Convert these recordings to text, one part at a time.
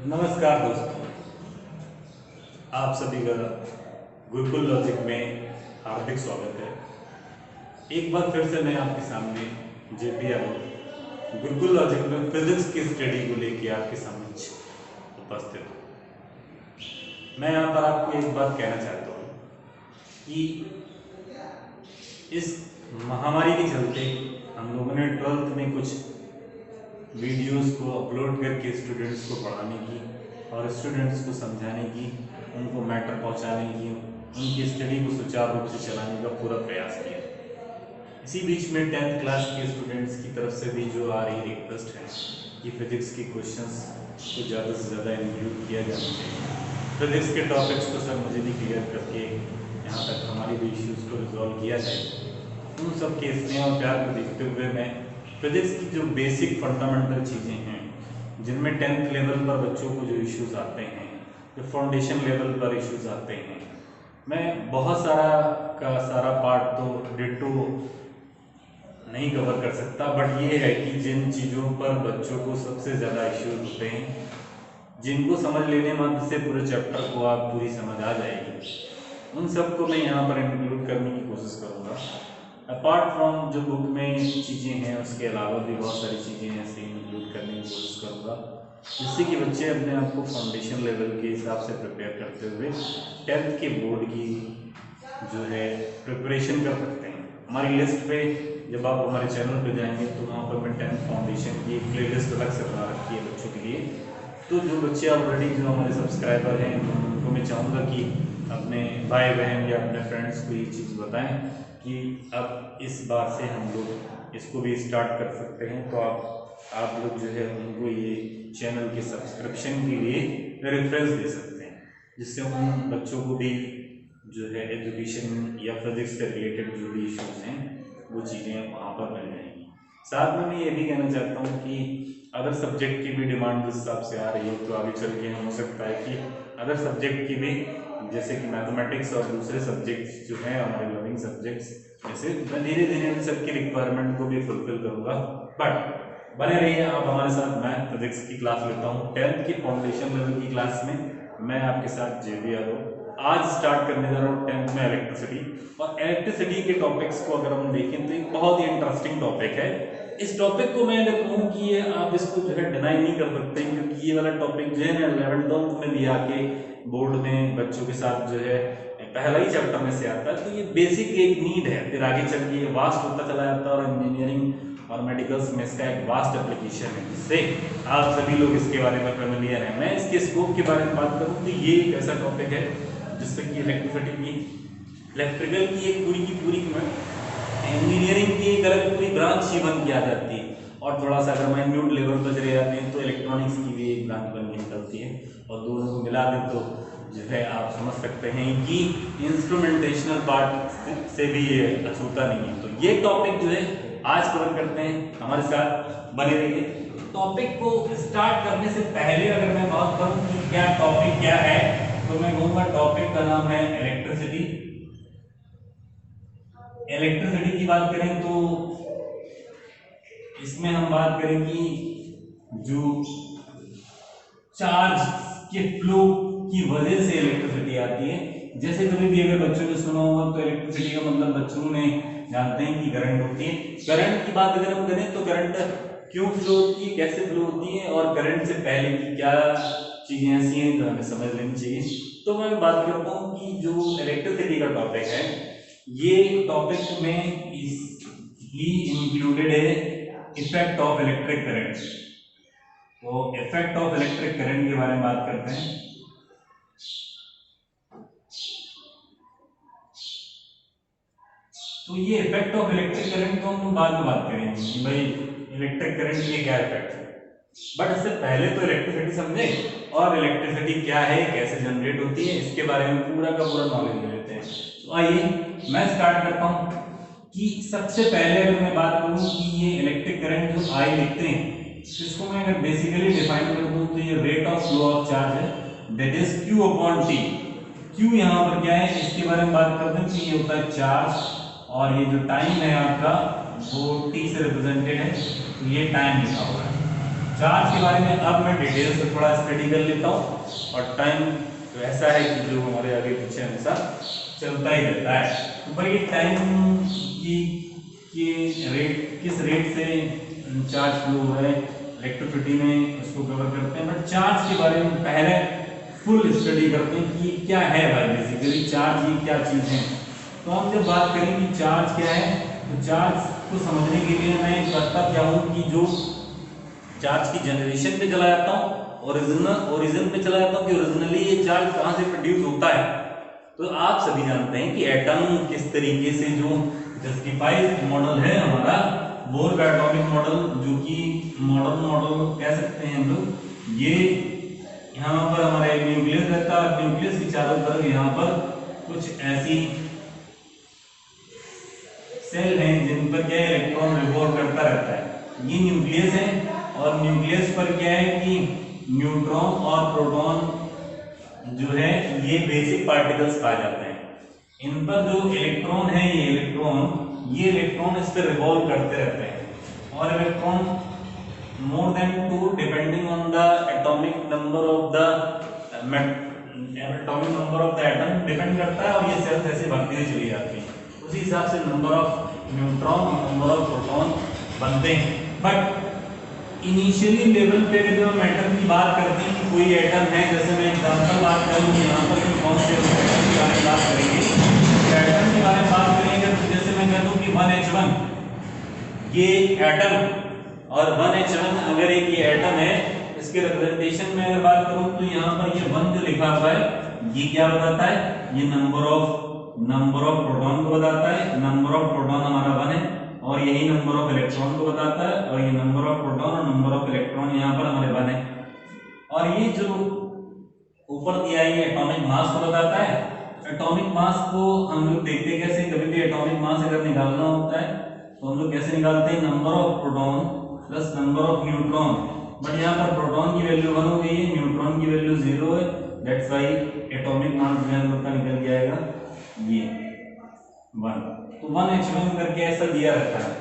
नमस्कार दोस्तों, आप सभी का गुरुकुल लॉजिक में हार्दिक स्वागत है। एक बार फिर से मैं आपके सामने जेपी यादव गुरुकुल लॉजिक में फिजिक्स की स्टडी को लेके आपके समक्ष उपस्थित हूँ। मैं यहाँ पर आपको एक बात कहना चाहता हूँ कि इस महामारी के चलते हम लोगों ने 12th में कुछ वीडियोस को अपलोड करके स्टूडेंट्स को पढ़ाने की और स्टूडेंट्स को समझाने की, उनको मैटर पहुंचाने की, उनकी स्टडी को सुचारू रूप से चलाने का पूरा प्रयास किया। इसी बीच में 10th क्लास के स्टूडेंट्स की तरफ से भी जो आ रही रिक्वेस्ट है कि फिजिक्स के क्वेश्चंस को ज़्यादा से ज़्यादा इंक्लूड किया जाना चाहिए। फिजिक्स के टॉपिक्स को सर मुझे भी क्लियर करके यहाँ तक हमारे भी इश्यूज़ को रिजॉल्व किया जाए। उन सब के स्नेह और प्यार को देखते हुए मैं फिजिक्स की जो बेसिक फंडामेंटल चीज़ें हैं, जिनमें 10th लेवल पर बच्चों को जो इश्यूज़ आते हैं, जो फाउंडेशन लेवल पर इश्यूज़ आते हैं, मैं बहुत सारा पार्ट तो डिट्टो नहीं कवर कर सकता, बट ये है कि जिन चीज़ों पर बच्चों को सबसे ज़्यादा इश्यूज होते हैं, जिनको समझ लेने मात्र से पूरे चैप्टर को आप पूरी समझ आ जाएगी, उन सबको मैं यहाँ पर इंक्लूड करने की कोशिश करूँगा। अपार्ट फ्रॉम जो बुक में चीज़ें हैं, उसके अलावा भी बहुत सारी चीज़ें ऐसे इंक्लूड करने की कोशिश करूँगा, जिससे कि बच्चे अपने आप को फाउंडेशन लेवल के हिसाब से प्रिपेयर करते हुए 10th के बोर्ड की जो है प्रिपरेशन कर सकते हैं। हमारी लिस्ट पे जब आप हमारे चैनल पे जाएंगे तो वहाँ पर मैं 10th फाउंडेशन की एक प्लेलिस्ट अलग से बना रखी है बच्चों के लिए। तो जो बच्चे ऑलरेडी जो हमारे सब्सक्राइबर हैं, उनको मैं चाहूँगा कि अपने भाई बहन या अपने फ्रेंड्स को ये चीज़ बताएं कि अब इस बार से हम लोग इसको भी स्टार्ट कर सकते हैं। तो आप लोग जो है उनको ये चैनल के सब्सक्रिप्शन के लिए रेफरेंस दे सकते हैं, जिससे उन बच्चों को भी जो है एजुकेशन या फिजिक्स से रिलेटेड जो भी इश्यूज हैं वो चीज़ें वहाँ पर मिल जाएंगी। साथ में मैं ये भी कहना चाहता हूँ कि अदर सब्जेक्ट की भी डिमांड जिस हिसाब से आ रही है, तो आगे चल के हो सकता है कि अदर सब्जेक्ट की भी, जैसे कि मैथमेटिक्स और दूसरे सब्जेक्ट्स जो हैं हमारे लर्निंग सब्जेक्ट्स, जैसे मैं धीरे धीरे इन सबकी रिक्वायरमेंट को भी फुलफिल करूँगा। बट बने रहिए आप हमारे साथ। मैं फिजिक्स की क्लास लेता हूँ 10th की फाउंडेशन लेवल की क्लास में। मैं आपके साथ जेबी यादव आज स्टार्ट करने जा रहा हूँ 10th में इलेक्ट्रिसिटी। और इलेक्ट्रिसिटी के टॉपिक्स को अगर हम देखें तो एक बहुत ही इंटरेस्टिंग टॉपिक है। इस टॉपिक को मैं अगर कहूँ कि ये आप इसको जो है डिनाई नहीं कर सकते, क्योंकि ये वाला टॉपिक जो है ना 11th में भी आके बोर्ड में बच्चों के साथ जो है पहला ही चैप्टर में से आता है। तो ये बेसिक एक नीड है, फिर आगे चल के वास्ट होता चला जाता है और इंजीनियरिंग और मेडिकल्स में इसका एक वास्ट एप्लीकेशन है, जिससे आप सभी लोग इसके बारे में फेमिलियर हैं। मैं इसके स्कोप के बारे में बात करूँ तो ये एक ऐसा टॉपिक है जिससे कि इलेक्ट्रिसिटी की, इलेक्ट्रिकल की एक पूरी की पूरी इंजीनियरिंग की एक अलग पूरी ब्रांच ही बन के आ जाती है। और थोड़ा सा अगर माइन्यूट लेवल पर चले जाते हैं तो इलेक्ट्रॉनिक्स की भी एक ब्रांच बन के निकलती है, और दोनों को मिला दें तो जो है आप समझ सकते हैं कि इंस्ट्रूमेंटेशनल पार्ट से भी ये अछूता नहीं है। तो ये टॉपिक जो है आज कवर करते हैं, हमारे साथ बने रहिए। टॉपिक को स्टार्ट करने से पहले अगर मैं बात करूं कि क्या टॉपिक क्या है, तो मैं कहूँगा टॉपिक का नाम है इलेक्ट्रिसिटी। इलेक्ट्रिसिटी की बात करें तो इसमें हम बात करें कि जो चार्ज के फ्लो की वजह से इलेक्ट्रिसिटी आती है। जैसे कभी भी अगर बच्चों ने सुना होगा तो इलेक्ट्रिसिटी का मतलब बच्चों ने जानते हैं कि करंट होती है। करंट की बात अगर हम करें तो करंट क्यों फ्लो होती है, कैसे फ्लो होती है, और करंट से पहले की क्या चीजें ऐसी हैं जो हमें समझ लेनी चाहिए। तो मैं बात करता हूँ कि जो इलेक्ट्रिसिटी का टॉपिक है, ये टॉपिक में ही इंक्लूडेड है इफेक्ट ऑफ इलेक्ट्रिक करंट। तो इफेक्ट ऑफ इलेक्ट्रिक करंट के बारे में बात करते हैं। तो ये इफेक्ट ऑफ इलेक्ट्रिक करंट को हम बाद में बात करेंगे कि भाई इलेक्ट्रिक करंट के क्या इफेक्ट है। बट इससे पहले तो इलेक्ट्रिसिटी समझे, और इलेक्ट्रिसिटी क्या है, कैसे जनरेट होती है, इसके बारे में पूरा का पूरा नॉलेज ले लेते हैं। तो आइए मैं स्टार्ट करता हूँ कि सबसे पहले अगर मैं बात करूँ कि ये इलेक्ट्रिक करंट जो आई लिखते हैं, इसको मैं अगर बेसिकली डिफाइन कर दूँ तो ये rate of flow of charge है, that is Q upon T। Q यहाँ पर क्या है, इसके बारे में बात करते हैं कि ये होता है चार्ज, और ये जो टाइम है आपका वो T से रिप्रेजेंटेड है, तो ये टाइम लिखा हुआ है। चार्ज के बारे में अब मैं डिटेल से थोड़ा स्टडी कर लेता हूँ, और टाइम तो ऐसा है कि जो हमारे आगे पीछे हमेशा चलता ही रहता है। तो पर ये टाइम की रेट, किस रेट से चार्ज फ्लो हो रहा है इलेक्ट्रिसिटी में, उसको कवर करते हैं। बट चार्ज के बारे में पहले फुल स्टडी करते हैं कि क्या है भाई, बेसिकली चार्ज ये क्या चीज़ है। तो हम जब बात करें कि चार्ज क्या है, तो चार्ज को समझने के लिए मैं करता क्या हूँ कि जो चार्ज की जनरेशन पे चला जाता हूँ, ओरिजिन पे चला जाता हूँ कि ओरिजिनली ये चार्ज कहाँ से प्रोड्यूस होता है। तो आप सभी जानते हैं कि एटम किस तरीके से, जो जस्टिफाइड मॉडल है हमारा बोर का एटॉमिक मॉडल, जो कि मॉडर्न मॉडल कह सकते हैं हम लोग, ये यहाँ पर हमारा एक न्यूक्लियस रहता है, न्यूक्लियस के चारों तरफ यहाँ पर कुछ ऐसी सेल हैं जिन पर क्या इलेक्ट्रॉन रिवॉल्व करता रहता है, ये न्यूक्लियस है। और न्यूक्लियस पर क्या है कि न्यूट्रॉन और प्रोटॉन जो है ये बेसिक पार्टिकल्स पाए जाते हैं। इन पर जो इलेक्ट्रॉन है, ये इलेक्ट्रॉन इस पर रिवॉल्व करते रहते हैं, और electron more than 2 depending on the atomic number of the atom depend करता है, और ये सेल्स ऐसे बढ़ती हुई चली जाती हैं, उसी हिसाब से नंबर ऑफ न्यूट्रॉन और नंबर ऑफ प्रोटॉन बनते हैं। बट इनिशियली लेवल पे जब हम एटम की बात करते हैं कि कोई एटम है, जैसे मैं एग्जांपल बात करूं यहाँ पर कि कौन से एटम के बारे में बात करेंगे, एटम के बारे में बात करेंगे तो जैसे मैं कह दूं कि 1H1 ये एटम, और 1H1 अगर एक ये एटम है, इसके रिप्रेजेंटेशन में अगर बात करूं तो यहाँ पर ये 1 जो लिखा हुआ है ये क्या बताता है, ये नंबर ऑफ प्रोटॉन को बताता है। नंबर ऑफ प्रोटॉन हमारा 1 है, और यही नंबर ऑफ इलेक्ट्रॉन को बताता है, और ये नंबर ऑफ प्रोटॉन और नंबर ऑफ इलेक्ट्रॉन यहाँ पर हमारे 1 है। और ये जो ऊपर दिया है ये एटॉमिक मास को बताता है। एटॉमिक मास को हम लोग देखते कैसे, कभी भी एटॉमिक मास अगर निकालना होता है तो हम लोग कैसे निकालते हैं, number of proton plus number of neutron. But यहाँ पर प्रोटॉन की वैल्यू 1 हो गई है, न्यूट्रॉन की वैल्यू 0 है, दैट्स व्हाई एटॉमिक मास जो है हम लोग का निकल के आएगा ये 1। तो 1H1 करके ऐसा दिया रहता है।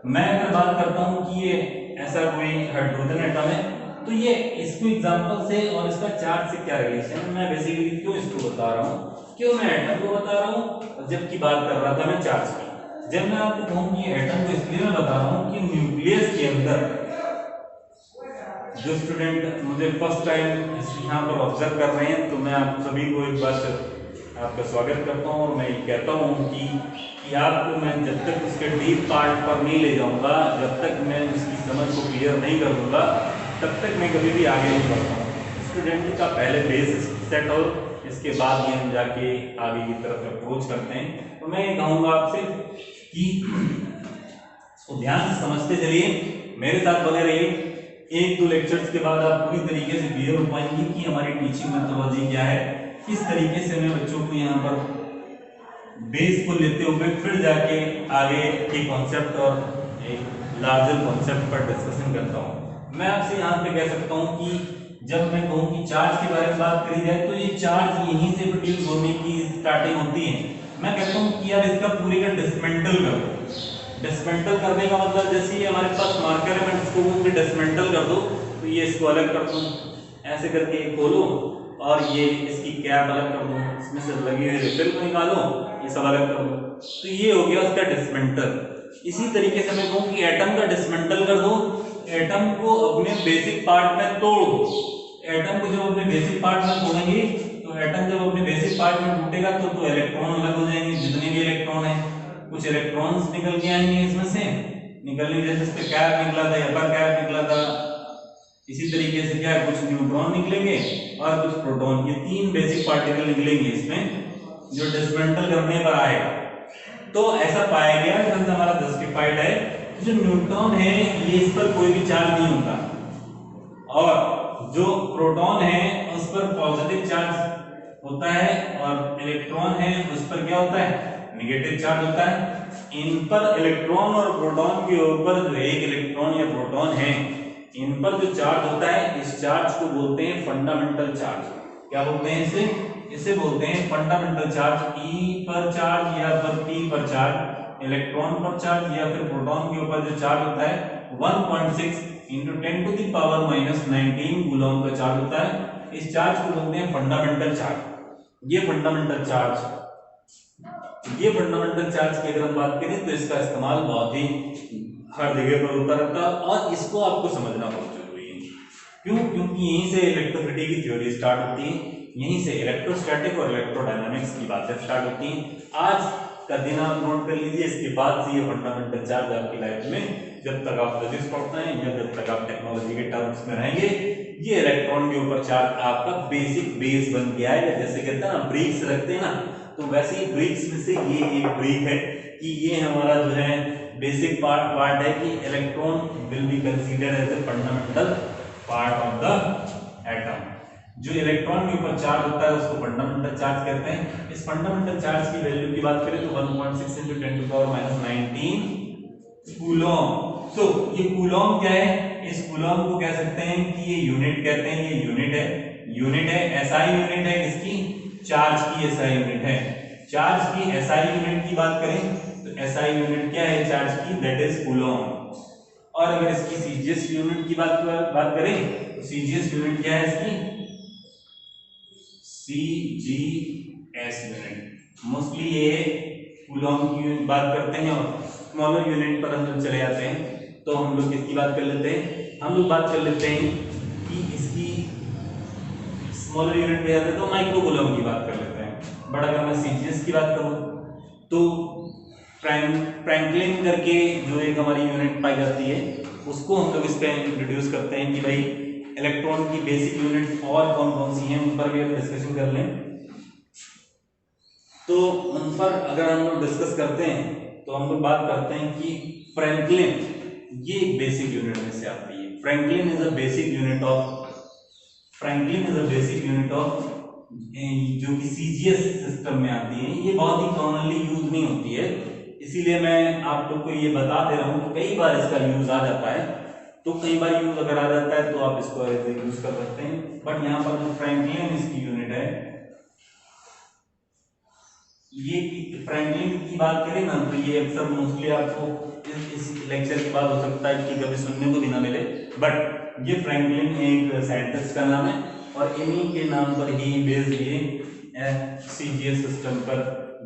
मैं अगर बात करता हूँ कि ये ऐसा कोई हाइड्रोजन एटम है, तो ये इसको एग्जांपल से और इसका चार्ज से क्या रिलेशन है, मैं बेसिकली क्यों इसको बता रहा हूँ, क्यों मैं एटम को बता रहा हूँ जबकि बात कर रहा था मैं चार्ज की। जब मैं आपको कहूँ कि एटम को इसलिए मैं बता रहा हूँ कि न्यूक्लियस के अंदर जो स्टूडेंट मुझे फर्स्ट टाइम यहाँ पर ऑब्जर्व कर रहे हैं, तो मैं आप सभी को एक बार आपका स्वागत करता हूँ, और मैं ये कहता हूँ कि आपको मैं जब तक उसके डीप पार्ट पर नहीं ले जाऊँगा, जब तक मैं उसकी समझ को क्लियर नहीं कर दूँगा, तब तक मैं कभी भी आगे नहीं बढ़ता हूँ। स्टूडेंट का पहले बेस सेट हो, इसके बाद ही हम जाके आगे की तरफ अप्रोच करते हैं। तो मैं ये कहूँगा आपसे कि इसको ध्यान से समझते चलिए, मेरे साथ बने रहिए। 1-2 लेक्चर्स के बाद आप पूरी तरीके से क्लियर हो पाएंगे कि हमारी टीचिंग मेथोडोलॉजी क्या है, किस तरीके से मैं बच्चों को यहाँ पर बेस को लेते हुए फिर जाके आगे के कॉन्सेप्ट और एक लार्जर कॉन्सेप्ट पर डिस्कशन करता हूँ। मैं आपसे यहाँ पे कह सकता हूँ कि जब मैं कहूँ कि चार्ज के बारे में बात करी जाए, तो ये चार्ज यहीं से प्रोड्यूस होने की स्टार्टिंग होती है। मैं कहता हूँ कि यार इसका पूरी का डिसमेंटल कर दो। डिसमेंटल करने का मतलब जैसे ये हमारे पास मार्कर है, मैं इसको डिसमेंटल कर दो, तो ये इसको अलग कर दूँ, ऐसे करके खोलो, और ये इसकी कैप अलग कर दो, इसमें से लगी हुई रिफिल को निकालो, ये सब अलग कर दो, तो ये हो गया उसका डिसमेंटल। इसी तरीके से मैं कहूँ कि एटम का डिसमेंटल कर दो, एटम को अपने बेसिक पार्ट में तोड़ दो। एटम को जब अपने बेसिक पार्ट में तोड़ेंगे, तो एटम जब अपने बेसिक पार्ट में टूटेगा तो इलेक्ट्रॉन अलग हो जाएंगे, जितने भी इलेक्ट्रॉन है, कुछ इलेक्ट्रॉन्स निकल के आएंगे इसमें से, निकलने जैसे इस पे कैप निकला था, अपर कैप निकला था, इसी तरीके से क्या कुछ न्यूट्रॉन निकलेंगे और कुछ प्रोटॉन, ये 3 बेसिक पार्टिकल निकलेंगे इसमें जो डिसमेंटल करने पर आएगा। तो ऐसा पाया गया, हमारा जस्टिफाइड है, जो न्यूट्रॉन है ये इस पर कोई भी चार्ज नहीं होता, और जो प्रोटॉन है उस पर पॉजिटिव चार्ज होता है, और इलेक्ट्रॉन है उस पर क्या होता है, नेगेटिव चार्ज होता है। इन पर इलेक्ट्रॉन और प्रोटॉन के ऊपर जो एक इलेक्ट्रॉन या प्रोटॉन है, इन पर जो चार्ज होता है, इस चार्ज को बोलते हैं फंडामेंटल चार्ज। क्या बोलते हैं इसे बोलते हैं फंडामेंटल चार्ज। E पर चार्ज या फिर P पर चार्ज, इलेक्ट्रॉन पर चार्ज या फिर प्रोटॉन के ऊपर जो चार्ज होता है 1.6 इंटू 10⁻⁻19 कूलम का चार्ज होता है। इस चार्ज को बोलते हैं फंडामेंटल चार्ज। ये फंडामेंटल चार्ज की अगर हम बात करें तो इसका इस्तेमाल बहुत ही हर जगह पर होता रहता है और इसको आपको समझना बहुत जरूरी है। क्यों? क्योंकि यहीं से इलेक्ट्रिसिटी की थ्योरी स्टार्ट होती है, यहीं से इलेक्ट्रोस्टैटिक और इलेक्ट्रोडायनामिक्स की बातें स्टार्ट होती हैं। आज का दिन आप नोट कर लीजिए, इसके बाद से ये फंडामेंटल चार्ज आपकी लाइफ में जब तक आप फिजिक्स पढ़ते हैं या जब तक आप टेक्नोलॉजी के टर्म्स में रहेंगे, ये इलेक्ट्रॉन के ऊपर चार्ज आपका बेसिक बेस बन के आएगा। जैसे कहते हैं ना ब्रिक्स रखते हैं ना, तो वैसे ही ब्रिक्स में से ये एक ब्रिक है कि ये हमारा जो है बेसिक पार्ट है कि electron will be considered as a fundamental part of the atom. जो इलेक्ट्रॉन के ऊपर चार्ज होता है उसको फंडामेंटल चार्ज कहते हैं। इस फंडामेंटल चार्ज की वैल्यू की बात करें तो 1.6 × 10⁻⁻19 कूलम। तो ये कूलम क्या है? इस कूलम को कह सकते हैं कि ये यूनिट कहते हैं, ये यूनिट है एसआई यूनिट है। किसकी? चार्ज की एसआई यूनिट है। चार्ज की एसआई यूनिट की बात करें तो एसआई यूनिट क्या है चार्ज की? That is coulomb. और अगर इसकी सीजीएस यूनिट की बात करें तो सीजीएस यूनिट क्या है इसकी? CGS unit. मोस्टली ये कूलम की बात करते हैं और स्मॉलर यूनिट पर हम लोग चले जाते हैं तो हम लोग किसकी बात कर लेते हैं? हम लोग बात कर लेते हैं कि इसकी स्मॉलर यूनिट पे जाते हैं तो माइक्रो कूलम की बात कर लेते हैं। बट अगर मैं सीजीएस की बात करूं तो फ्रैंकलिन करके जो एक हमारी यूनिट पाई जाती है उसको हम लोग इस पे इंट्रोड्यूस करते हैं कि भाई इलेक्ट्रॉन की बेसिक यूनिट और कौन कौन सी हैं उन पर भी हम डिस्कशन कर लें। तो उन पर अगर हम लोग डिस्कस करते हैं तो हम लोग बात करते हैं कि फ्रैंकलिन ये बेसिक यूनिट में से आती है। Franklin is a basic unit of जो कि सीजीएस सिस्टम में आती है। ये बहुत ही कॉमनली यूज नहीं होती है, इसीलिए मैं आप लोग को ये बता दे रहा हूँ कि कई बार इसका यूज आ जाता है। तो कई बार यूज अगर आ जाता है तो आप इसको यूज कर सकते हैं। बट यहाँ पर जो फ्रैंकलिन इसकी यूनिट है, ये फ्रैंकलिन की बात करें ना तो ये अक्सर मोस्टली आपको इस लेक्चर के बाद हो सकता है कि कभी सुनने को भी ना मिले। बट ये फ्रैंकलिन एक साइंटिस्ट का नाम है और इन्हीं के नाम पर ही बेस्ड ये सीजीएस सिस्टम पर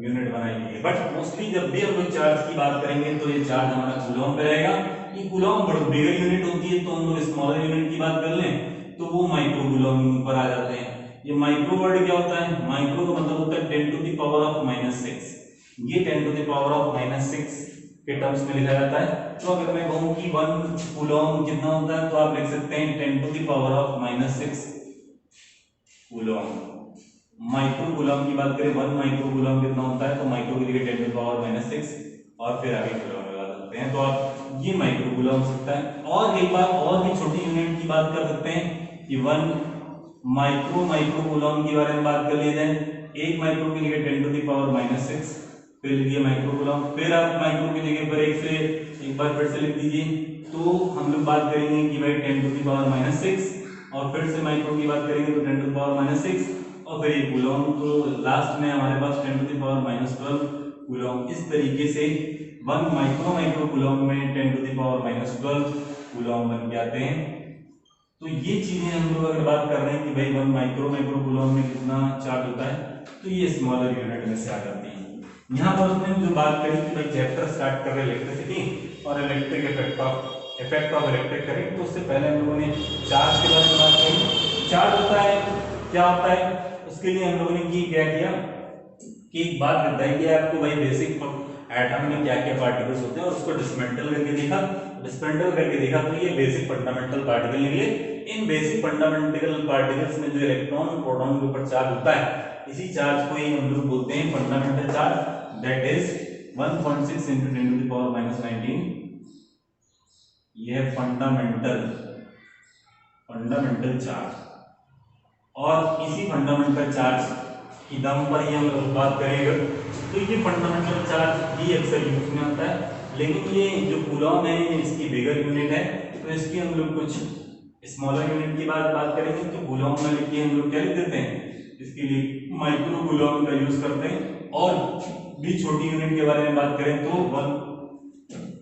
यूनिट बनाई गई है। बट मोस्टली जब भी हम लोग चार्ज की बात करेंगे तो ये चार्ज हमारा कूलम पे रहेगा। ये कूलम बड़ी बिगर यूनिट होती है, तो हम लोग स्मॉलर यूनिट की बात कर लें तो वो माइक्रो कूलम पर आ जाते हैं। ये माइक्रो वर्ड क्या होता है? माइक्रो का मतलब होता है 10⁻⁻6। ये 10⁻⁻6 के टर्म्स में लिखा जाता है। तो अगर मैं कहूं कि 1 कूलम कितना होता है तो आप लिख सकते हैं 10⁻⁻6 कूलम। माइक्रो कूलम की बात करें 1 माइक्रो कूलम कितना होता है तो माइक्रो की जगह 10⁻⁻6 और फिर आगे कूलम लगा सकते हैं। तो आप ये माइक्रो कूलम हो सकता है। और एक बार और भी छोटी यूनिट की बात कर सकते हैं कि 1 माइक्रो कूलम के बारे में बात कर लिए जाए। 1 माइक्रो की जगह 10⁻⁻6 फिर लिखिए माइक्रो कूलम। फिर आप माइक्रो की जगह पर एक बार फिर से लिख दीजिए। तो हम लोग बात करेंगे कि भाई 10⁻⁻6 और फिर से माइक्रो की बात करेंगे तो 10⁻⁻6 और फिर ये कूलम। तो लास्ट में हमारे पास 10⁻⁻12 कूलम। इस तरीके से 1 माइक्रो कूलम में 10⁻⁻12 कूलम बन के आते हैं। तो ये चीजें हम लोग अगर बात कर रहे हैं कि भाई 1 माइक्रो कूलम में कितना चार्ज होता है तो ये स्मॉलर यूनिट में से आ जाती है। यहाँ पर उसने जो बात करी कि भाई चैप्टर स्टार्ट कर रहे इलेक्ट्रिसिटी और electric effect of electric current, तो उससे पहले हम लोगों ने चार्ज के बारे में बात करी। चार्ज होता है क्या होता है, उसके लिए हम लोगों ने क्या किया कि एक बात बताई कि आपको भाई बेसिक एटम में क्या क्या पार्टिकल्स होते हैं और उसको डिसमेंटल करके देखा तो ये बेसिक फंडामेंटल पार्टिकल निकले। इन बेसिक फंडामेंटल पार्टिकल्स में जो इलेक्ट्रॉन प्रोटॉन के ऊपर चार्ज होता है, इसी चार्ज को ही हम लोग बोलते हैं फंडामेंटल चार्ज। That is 1.6 × 10⁻⁻19। यह फंडामेंटल चार्ज। और इसी फंडामेंटल चार्ज की दम पर ही हम लोग बात करेंगे तो ये फंडामेंटल चार्ज ही अक्सर यूज में आता है। लेकिन ये जो कूलम है इसकी बिगर यूनिट है, तो इसकी हम लोग कुछ स्मॉलर यूनिट की बात करेंगे। तो कूलम में लिख के हम लोग क्या लिख देते हैं, इसके लिए माइक्रो कूलम का यूज करते हैं। और भी छोटी यूनिट के बारे में बात करें तो 1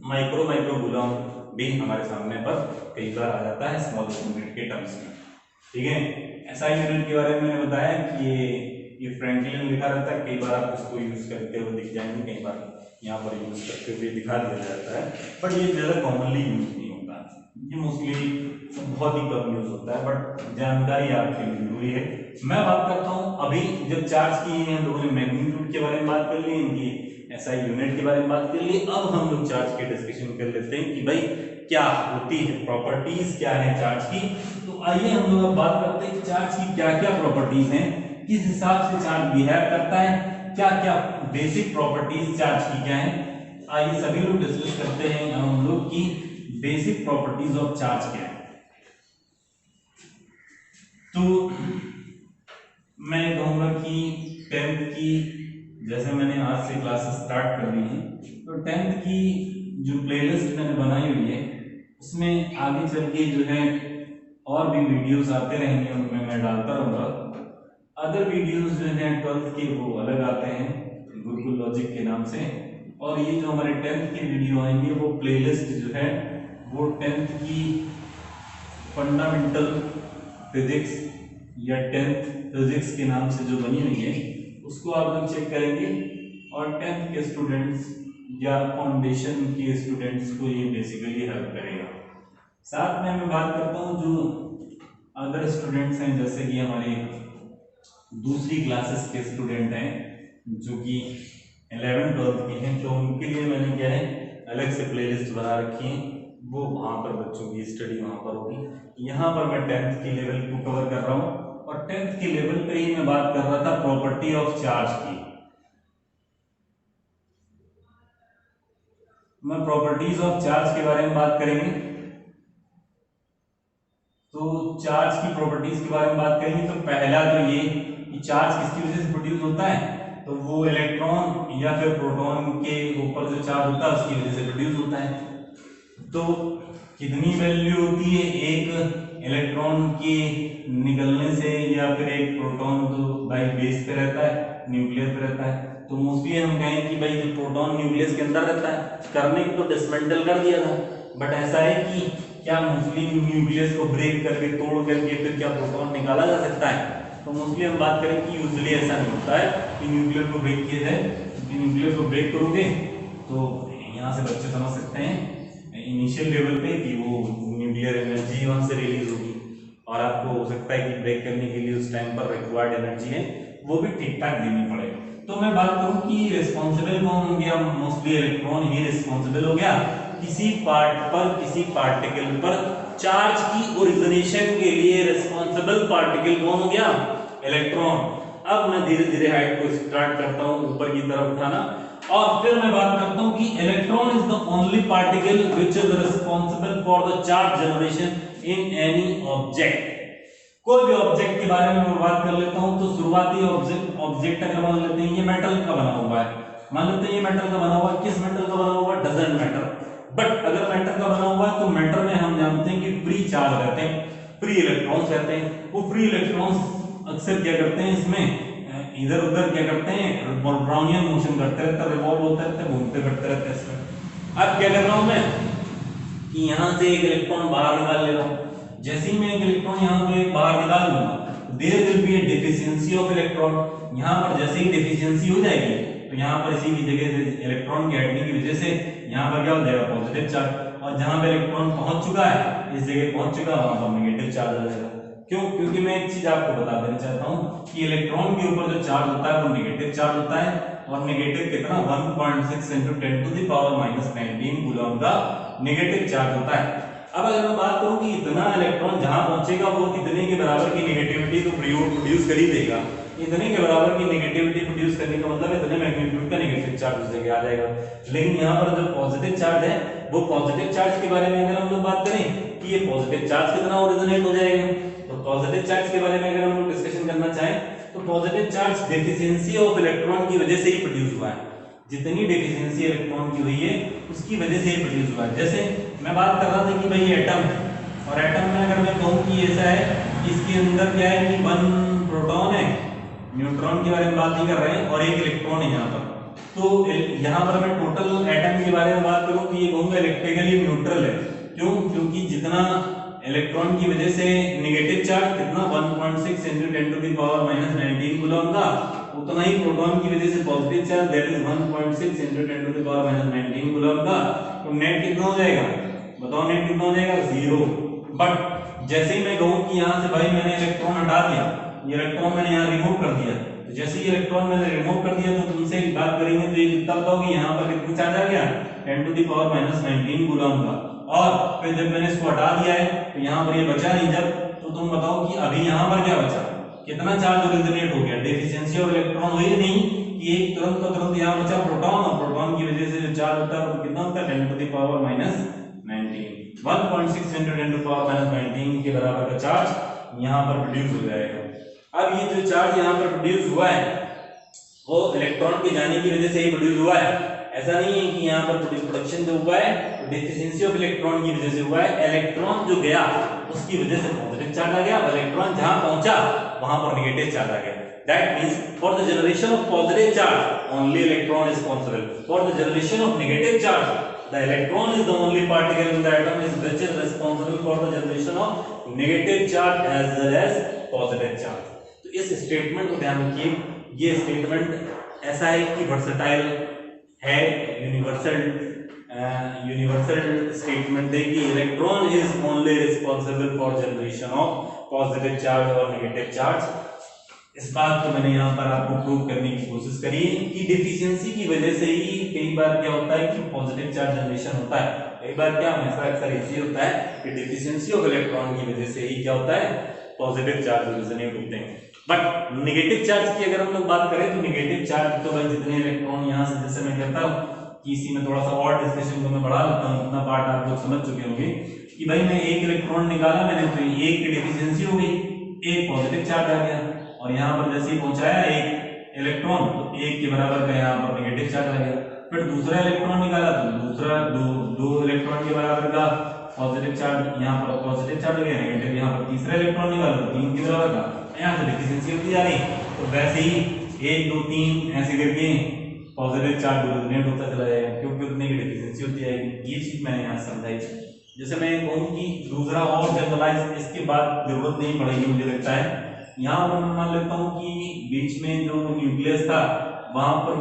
माइक्रो कूलम भी हमारे सामने पर कई बार आ जाता है स्मॉल यूनिट के टर्म्स में। ठीक है, एसआई यूनिट के बारे में मैंने बताया कि ये फ्रैंकलिन लिखा रहता है, कई बार आप इसको यूज करते हुए दिख जाएंगे, कई बार यहाँ पर यूज करते हुए दिखा दिया जाता है, बट ये ज़्यादा कॉमनली यूज नहीं होता, ये मोस्टली बहुत ही कम यूज होता है, बट जानकारी आपके लिए जरूरी है। मैं बात करता हूँ अभी जब चार्ज की हम लोगों ने मैग्नीट्यूड के बारे में बात कर ली, इनकी एसआई यूनिट के बारे में बात कर ली, अब हम लोग चार्ज के डिस्कशन कर लेते हैं कि भाई क्या होती है, प्रॉपर्टीज क्या है चार्ज की। तो आइए हम लोग अब बात करते हैं कि चार्ज की क्या क्या प्रॉपर्टीज हैं, किस हिसाब से चार्ज बिहेव करता है, क्या क्या बेसिक प्रॉपर्टीज चार्ज की क्या है। आइए सभी लोग डिस्कस करते हैं हम लोग की बेसिक प्रॉपर्टीज ऑफ चार्ज क्या है। तो मैं कहूंगा कि 10th की, जैसे मैंने आज से क्लासेस स्टार्ट कर दी हैं, तो 10th की जो प्लेलिस्ट मैंने बनाई हुई है उसमें आगे चल के जो है और भी वीडियोस आते रहेंगे, उनमें मैं डालता रहूंगा। अदर वीडियोस जो है 12th के वो अलग आते हैं गुरुकुल लॉजिक के नाम से, और ये जो हमारे 10th के वीडियो आएंगे वो प्लेलिस्ट जो है वो 10th की फंडामेंटल फिजिक्स या 10th फिजिक्स के नाम से जो बनी हुई है उसको आप लोग चेक करेंगे, और 10th के स्टूडेंट्स या फाउंडेशन के स्टूडेंट्स को ये बेसिकली हेल्प करेगा। साथ में मैं बात करता हूँ जो अदर स्टूडेंट्स हैं, जैसे कि हमारे दूसरी क्लासेस के स्टूडेंट हैं जो कि 11 12 के हैं, तो उनके लिए मैंने क्या है अलग से प्लेलिस्ट बना रखी है, वो वहाँ पर बच्चों की स्टडी वहाँ पर होगी। यहाँ पर मैं 10th के लेवल को कवर कर रहा हूँ, और 10th के लेवल पे ही मैं बात कर रहा था प्रॉपर्टी ऑफ चार्ज की। मैं प्रॉपर्टीज ऑफ चार्ज के बारे में बात करेंगे, तो चार्ज की प्रॉपर्टीज के बारे में बात करेंगे। तो पहला तो ये कि चार्ज किसकी वजह से प्रोड्यूस होता है, तो वो इलेक्ट्रॉन या फिर प्रोटॉन के ऊपर जो चार्ज होता है उसकी वजह से प्रोड्यूस होता है। तो कितनी वैल्यू होती है एक इलेक्ट्रॉन के निकलने से, या फिर एक प्रोटॉन तो भाई बेस पे रहता है, न्यूक्लियस पे रहता है, तो मोस्टली हम कहें कि भाई जो प्रोटॉन न्यूक्लियस के अंदर रहता है, करने को तो डिसमेंटल कर दिया था, बट ऐसा है कि क्या मोस्टली न्यूक्लियस को ब्रेक करके तोड़ करके फिर क्या प्रोटॉन निकाला जा सकता है? तो मोस्टली हम बात करें कि यूजुअली ऐसा नहीं होता है कि न्यूक्लियर को ब्रेक किया जाए। न्यूक्लियर को ब्रेक करोगे तो यहाँ से बच्चे समझ सकते हैं इनिशियल लेवल पे कि वो न्यूक्लियर एनर्जी वहां से रिलीज होगी, और आपको हो सकता है कि ब्रेक करने के लिए उस टाइम पर रिक्वायर्ड एनर्जी है वो भी ठीक ठाक देनी पड़े। तो मैं बात करूं कि रिस्पॉन्सिबल कौन हो गया, मोस्टली इलेक्ट्रॉन ही रिस्पॉन्सिबल हो गया किसी पार्ट पर, किसी पार्टिकल पर चार्ज की ओरिजिनेशन के लिए रिस्पॉन्सिबल पार्टिकल कौन हो गया, इलेक्ट्रॉन। अब मैं धीरे धीरे हाइट को स्टार्ट करता हूं ऊपर की तरफ उठाना, और फिर मैं बात करता हूं कि electron is the only particle which is responsible for the charge generation in any object. कोई भी ऑब्जेक्ट के बारे में मैं बात कर लेता हूं, तो शुरुआती ऑब्जेक्ट अगर मान लेते हैं ये मेटल का बना हुआ है, मान लेते हैं ये मेटल का बना हुआ है, किस मेटल का बना हुआ है, डजंट मैटर, बट अगर मेटल का बना हुआ है तो मेटल में हम जानते हैं कि फ्री चार्ज रहते हैं, फ्री इलेक्ट्रॉन्स रहते हैं। वो फ्री इलेक्ट्रॉन्स अक्सर क्या करते हैं, इसमें इधर उधर क्या करते हैं, ब्राउनियन मोशन करते रहते हैं, रिवॉल्व होते रहते हैं, घूमते फिरते रहते हैं इसमें। अब क्या कर रहा हूं मैं कि यहां से एक इलेक्ट्रॉन बाहर निकाल ले रहा हूं, जैसे ही मैं एक इलेक्ट्रॉन यहां पे बाहर निकाल लूंगा there will be a deficiency of electron. यहां पर जैसे ही डेफिशिएंसी हो जाएगी तो यहां पर इसी की जगह से इलेक्ट्रॉन के हटने की वजह से यहां पर क्या हो जाएगा, पॉजिटिव चार्ज, और जहां पे इलेक्ट्रॉन पहुंच चुका है इस जगह पहुंच चुका है वहां पर नेगेटिव चार्ज आ जाएगा। क्यों? क्योंकि मैं एक चीज आपको बता देना चाहता हूं कि इलेक्ट्रॉन के ऊपर जो चार्ज होता है वो नेगेटिव चार्ज होता है, और नेगेटिव कितना 1.6 × 10⁻⁻19 कूलम का नेगेटिव चार्ज होता है। अब अगर मैं बात करूं कि इतना इलेक्ट्रॉन जहां पहुंचेगा वो इतने के बराबर की नेगेटिविटी तो प्रोड्यूस कर ही देगा, इतने के बराबर की नेगेटिविटी प्रोड्यूस करने का मतलब इतने मैग्नीट्यूड का नेगेटिव चार्ज उस जगह आ जाएगा। लेकिन यहाँ पर जो पॉजिटिव चार्ज है वो पॉजिटिव चार्ज के बारे में अगर हम लोग बात करें कि ये पॉजिटिव चार्ज कितना ओरिजिनेट हो जाएगा, तो पॉजिटिव चार्ज के बारे में अगर हम लोग डिस्कशन करना चाहें तो positive charge deficiency of electron की वजह से ही प्रोड्यूस हुआ है। जितनी डेफिशिएंसी इलेक्ट्रॉन की हुई है उसकी वजह से ही प्रोड्यूस हुआ है। जैसे मैं बात कर रहा था कि भाई एटम, और एटम में अगर मैं कहूं कि ऐसा है इसके अंदर क्या है कि 1 प्रोटॉन है, न्यूट्रॉन के बारे में बात नहीं कर रहे हैं, और 1 इलेक्ट्रॉन है यहाँ पर। तो यहाँ पर मैं टोटल एटम के बारे में बात करूं कि ये कहूंगा इलेक्ट्रिकली न्यूट्रल है। क्यों? क्योंकि जितना इलेक्ट्रॉन की वजह से नेगेटिव चार्ज कितना 1.6 × 10⁻⁻19 कूलम का, उतना ही प्रोटॉन की वजह से positive charge that is 1.6 × 10⁻19 coulomb का। तो नेट कितना हो जाएगा? बताओ नेट कितना हो जाएगा? 0। बट जैसे ही मैं कहूं कि यहां से भाई मैंने इलेक्ट्रॉन हटा दिया, ये इलेक्ट्रॉन मैंने यहां रिमूव कर दिया, तो जैसे ही इलेक्ट्रॉन मैंने रिमूव कर दिया तो तुमसे बात करेंगे तो ये कितना बताओगे यहां पर कितना चार्ज आ गया? 10⁻⁻19 कूलम का। और फिर जब मैंने इसको हटा दिया है तो यहां पर ये बचा नहीं, जब तो तुम बताओ कि अभी यहां पर क्या बचा? कितना चार्ज रिजोनेट हो गया? डेफिशिएंसी ऑफ इलेक्ट्रॉन हुई नहीं कि एक तुरंत का तुरंत यहां बचा प्रोटॉन, और प्रोटॉन की वजह से जो चार्ज होता है वो कितना होता है? 10⁻⁻19 1.6 × 10⁻⁻19 के बराबर का चार्ज यहां पर प्रोड्यूस हो जाएगा। अब ये जो चार्ज यहां पर प्रोड्यूस हुआ है वो इलेक्ट्रॉन के जाने की वजह से ही प्रोड्यूस हुआ है। ऐसा नहीं है कि यहाँ पर प्रोडक्शन जो हुआ है डेफिशिएंसी ऑफ इलेक्ट्रॉन की वजह से हुआ है। इलेक्ट्रॉन जो गया उसकी वजह से पॉजिटिव चार्ज आ गया, इलेक्ट्रॉन जहां पहुंचा वहां पर नेगेटिव चार्ज आ गया। That means for the generation of positive charge only electron responsible, for the generation of negative charge the electron is the only particle in the atom which is responsible for the generation of negative charge as well as positive charge। तो इस statement को ध्यान रखिए, ये statement ऐसा है कि versatile है, यूनिवर्सल स्टेटमेंट है कि electron is only responsible for generation of positive charge और नेगेटिव चार्ज। इस बात को मैंने यहाँ पर आपको प्रूव करने की कोशिश करी कि डेफिशिएंसी की वजह से ही कई बार क्या होता है कि पॉजिटिव चार्ज जनरेशन होता है, कई बार क्या हमेशा अक्सर ऐसे होता है कि डेफिशिएंसी ऑफ इलेक्ट्रॉन की वजह से ही क्या होता है? पॉजिटिव चार्ज रिजोनेट होते हैं। बट नेगेटिव चार्ज की अगर हम लोग बात करें तो नेगेटिव चार्ज तो भाई जितने इलेक्ट्रॉन यहाँ से, जैसे मैं कहता हूँ कि इसी में थोड़ा सा और डिस्कशन को मैं बढ़ा लेता हूँ, इतना पार्ट आप लोग समझ चुके होंगे कि भाई मैं एक इलेक्ट्रॉन निकाला मैंने तो एक की डेफिशिएंसी हो गई, एक पॉजिटिव चार्ज आ गया, और यहाँ पर जैसे ही पहुंचाया एक इलेक्ट्रॉन तो एक के बराबर का यहाँ पर नेगेटिव चार्ज आ गया। फिर दूसरा इलेक्ट्रॉन निकाला तो दूसरा दो इलेक्ट्रॉन के बराबर का पॉजिटिव चार्ज, यहाँ पर पॉजिटिव चार्ज हो गया, नेगेटिव यहाँ पर तीसरा इलेक्ट्रॉन निकाला तो 3 के बराबर का, यहाँ से डेफिशिएंसी होती जा रही। तो वैसे ही 1 2 3 ऐसे करके पॉजिटिव चार्ज रिजोनेट होता चला जाएगा क्योंकि उतने की डेफिशिएंसी होती जाएगी। ये चीज मैंने यहाँ समझाई। जैसे मैं कहूँ कि दूसरा और जनरलाइज इसके बाद जरूरत नहीं पड़ेगी मुझे लगता है। यहाँ पर मैं मान लेता हूँ कि बीच में जो न्यूक्लियस था वहां पर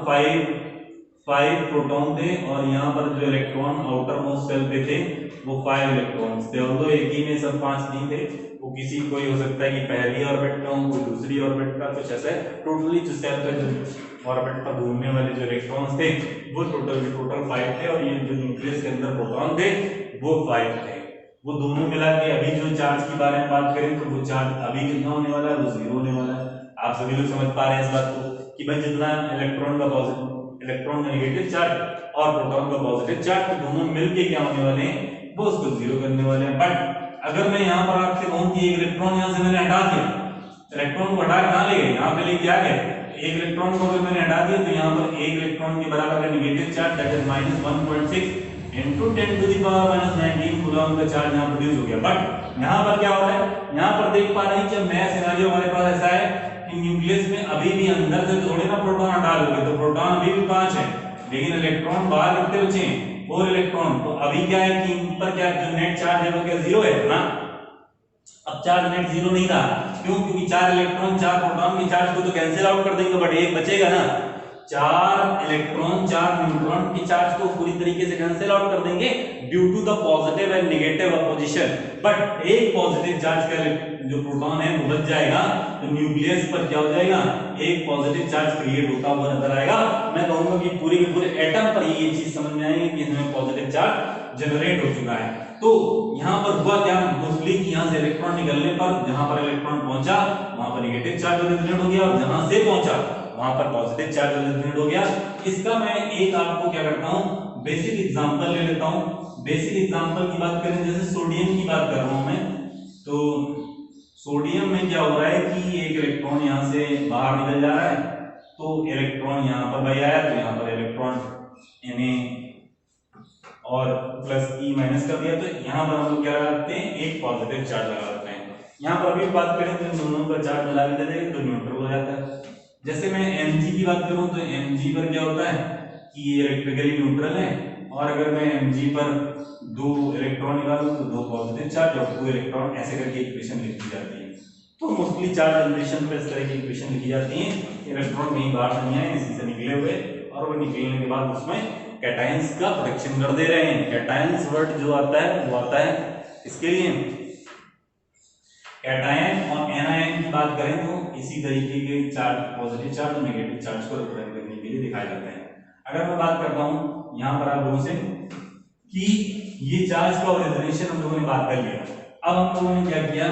5 प्रोटॉन थे और यहाँ पर जो इलेक्ट्रॉन आउटर मोस्ट शेल पे थे वो 5 इलेक्ट्रॉन्स थे। और एक ही में सब 5 नहीं थे, वो किसी कोई हो सकता है कि पहली ऑर्बिट का हो, कोई दूसरी ऑर्बिट का, कुछ ऐसा है। टोटली जो शेल पे जो ऑर्बिट पर घूमने वाले जो इलेक्ट्रॉन्स थे वो टोटल 5 थे, और ये जो न्यूक्लियस के अंदर प्रोटॉन थे वो 5 थे। वो दोनों मिला के अभी जो चार्ज के बारे में बात करें तो वो चार्ज अभी कितना होने वाला है? वो 0 होने वाला है। आप सभी लोग समझ पा रहे हैं इस बात को कि भाई जितना इलेक्ट्रॉन का नेगेटिव चार्ज और प्रोटॉन का पॉजिटिव चार्ज, तो दोनों मिलके क्या होने वाले हैं? वो उसको 0 करने वाले हैं। बट अगर मैं यहाँ पर आपसे कहूँ कि एक इलेक्ट्रॉन यहाँ से मैंने हटा दिया, इलेक्ट्रॉन को हटा कहाँ ले गए? यहाँ पे लेके आ गए। एक इलेक्ट्रॉन को अगर मैंने हटा दिया तो यहाँ पर एक इलेक्ट्रॉन के बराबर का negative charge that is -1.6 into 10⁻⁻19 coulomb का चार्ज यहाँ प्रोड्यूस हो गया। बट यहाँ पर क्या हो रहा है? यहाँ पर देख पा रहे हैं कि नया सिनेरियो हमारे पास ऐसा है कि न्यूक्लियस में अभी भी अंदर से थोड़े ना प्रोटॉन हटा लोगे, तो प्रोटॉन अभी भी 5 है, लेकिन इलेक्ट्रॉन बाहर कितने बचे हैं? 4 इलेक्ट्रॉन। तो अभी क्या है कि इन पर क्या जो नेट चार्ज है वो क्या 0 है ना? अब चार्ज नेट 0 नहीं रहा। क्यों? क्योंकि 4 इलेक्ट्रॉन 4 प्रोटॉन के चार्ज को तो कैंसिल आउट कर देंगे, बट एक बचेगा ना। 4 इलेक्ट्रॉन 4 न्यूट्रॉन के चार्ज को पूरी तरीके से कैंसिल आउट कर देंगे due to the positive and negative opposition. But एक पॉजिटिव चार्ज का जो प्रोटॉन है वो बच जाएगा, तो न्यूक्लियस पर क्या हो जाएगा? एक पॉजिटिव चार्ज क्रिएट होता हुआ नजर आएगा। मैं कहूंगा कि पूरे के पूरे एटम पर ये चीज समझ में आएगी कि इसमें पॉजिटिव चार्ज जनरेट हो चुका है। तो यहाँ पर हुआ क्या? मोस्टली कि यहाँ से इलेक्ट्रॉन निकलने पर जहां पर इलेक्ट्रॉन पहुंचा वहां पर नेगेटिव चार्ज जनरेट हो गया, और जहां से पहुंचा वहां पर पॉजिटिव चार्ज जनरेट हो गया। इसका मैं एक आपको क्या करता हूं, बेसिक एग्जांपल ले लेता हूं। बेसिक एग्जांपल की बात करें, जैसे सोडियम की बात कर रहा हूं मैं, तो सोडियम में क्या हो रहा है कि एक इलेक्ट्रॉन यहां से बाहर निकल जा रहा है, तो इलेक्ट्रॉन यहां पर भाई आया, तो यहां पर इलेक्ट्रॉन Na और प्लस ई माइनस कर दिया, तो यहां पर हम लोग क्या लगाते हैं? एक पॉजिटिव चार्ज लगा देते हैं। यहां पर अभी बात करें तो इन दोनों का चार्ज मिला के दे देंगे तो न्यूट्रल हो जाता है। जैसे मैं Mg की बात करूं तो Mg पर क्या होता है कि ये इलेक्ट्रिकली न्यूट्रल है, और अगर मैं Mg पर 2 इलेक्ट्रॉन निकालूं तो 2 पॉजिटिव चार्ज और 2 इलेक्ट्रॉन, ऐसे करके इक्वेशन लिखी जाती है। तो मोस्टली चार्ज जनरेशन पर इस तरह की इक्वेशन लिखी जाती है, इलेक्ट्रॉन कहीं बाहर नहीं आए, इसी से निकले हुए, और वो निकलने के बाद उसमें कैटायंस का प्रोडक्शन कर दे रहे हैं। कैटायंस वर्ड जो आता है वो आता है इसके लिए, कैटायन और एनायन की बात करें तो इसी तरीके के चार्ज, पॉजिटिव चार्ज और नेगेटिव चार्ज को रिप्रेजेंट करने के लिए दिखाए जाते हैं। अगर मैं बात करता हूं यहां पर आप लोगों से कि ये चार्ज का ओरिजिनेशन हम लोगों ने बात कर लिया, अब हम लोगों ने क्या किया,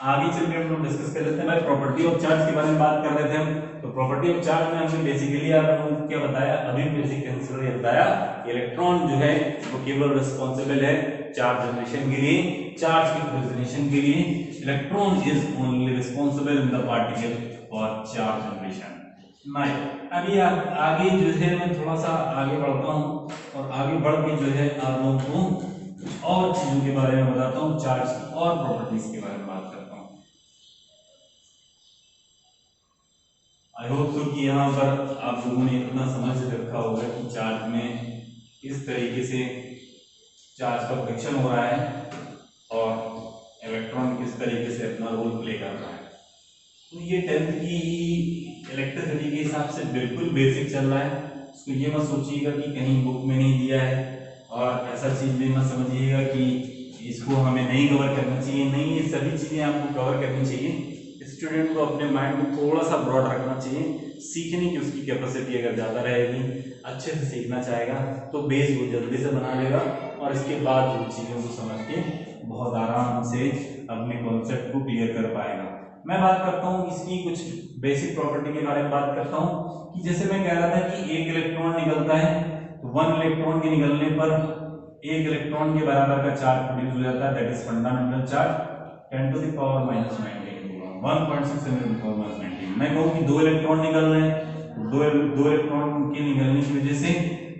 आगे चल के हम लोग डिस्कस कर लेते हैं। भाई प्रॉपर्टी ऑफ चार्ज के बारे में बात कर रहे थे हम, तो प्रॉपर्टी ऑफ चार्ज में हमने बेसिकली आप लोगों को क्या बताया, अभी बेसिक आंसर ये बताया, इलेक्ट्रॉन जो है वो केवल रिस्पांसिबल है चार्ज जनरेशन के लिए, चार्ज के ओरिजिनेशन के लिए। Electron is only responsible in the particle for charge generation. नहीं, अभी आगे जो है मैं थोड़ा सा आगे बढ़ता हूं और आगे बढ़ के जो है आप लोगों को और चीजों के बारे में बताता हूं, चार्ज की और प्रॉपर्टीज के बारे में बात करता हूं। आई होप सो कि यहाँ पर आप लोगों ने इतना समझ रखा होगा कि चार्ज में किस तरीके से चार्ज का प्रोडक्शन हो रहा है और इलेक्ट्रॉन किस तरीके से अपना रोल प्ले कर रहा है। तो ये 10th की इलेक्ट्रिसिटी के हिसाब से बिल्कुल बेसिक चल रहा है, उसको ये मत सोचिएगा कि कहीं बुक में नहीं दिया है, और ऐसा चीज भी मत समझिएगा कि इसको हमें नहीं कवर करना चाहिए। नहीं, ये सभी चीजें आपको कवर करनी चाहिए। स्टूडेंट को अपने माइंड में थोड़ा सा ब्रॉड रखना चाहिए, सीखने की उसकी कैपेसिटी अगर ज़्यादा रहेगी, अच्छे से सीखना चाहेगा तो बेस वो जल्दी से बना लेगा, और इसके बाद वो चीज़ों को समझ के बहुत आराम से अपने कॉन्सेप्ट को क्लियर कर पाएगा। मैं बात करता हूँ इसकी कुछ बेसिक प्रॉपर्टी के बारे में बात करता हूँ कि जैसे मैं कह रहा था कि एक इलेक्ट्रॉन निकलता है तो 1 इलेक्ट्रॉन के निकलने पर 1 इलेक्ट्रॉन के बराबर का चार्ज प्रोड्यूस हो जाता है, that is fundamental charge 10 to the power -19 1.6 मैं कहूँ कि 2 इलेक्ट्रॉन निकल रहे हैं, दो इलेक्ट्रॉन के निकलने की वजह से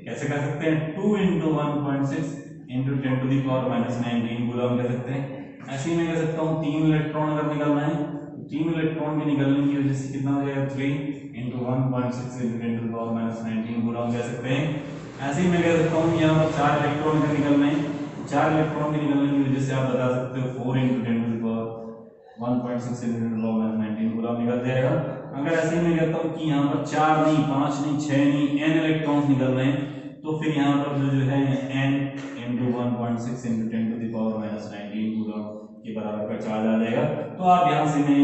कैसे कर सकते हैं, 2 × 1.6 × 10 टू द पावर -19 कूलम कह सकते हैं। ऐसे ही मैं कह सकता हूँ 3 इलेक्ट्रॉन अगर निकल रहे हैं तो 3 इलेक्ट्रॉन के निकलने की वजह से कितना हो जाएगा, 3 × 1.6 × 10 टू द पावर -19 कूलम कह सकते हैं। ऐसे ही मैं कह सकता हूँ यहाँ पर 4 इलेक्ट्रॉन के निकल रहे हैं, 4 इलेक्ट्रॉन के निकलने की वजह से आप बता सकते हो 4 × 10 to the power 1.6 × 10 to the power -19 coulomb निकल जाएगा। अगर ऐसे ही मैं कहता हूँ कि यहाँ पर 4 नहीं, 5 नहीं, 6 नहीं, n इलेक्ट्रॉन्स निकल रहे हैं, तो फिर यहाँ पर जो है n × 1.6 × 10 to the power -19 coulomb के बराबर का चार्ज आ जाएगा। तो आप यहाँ से मैं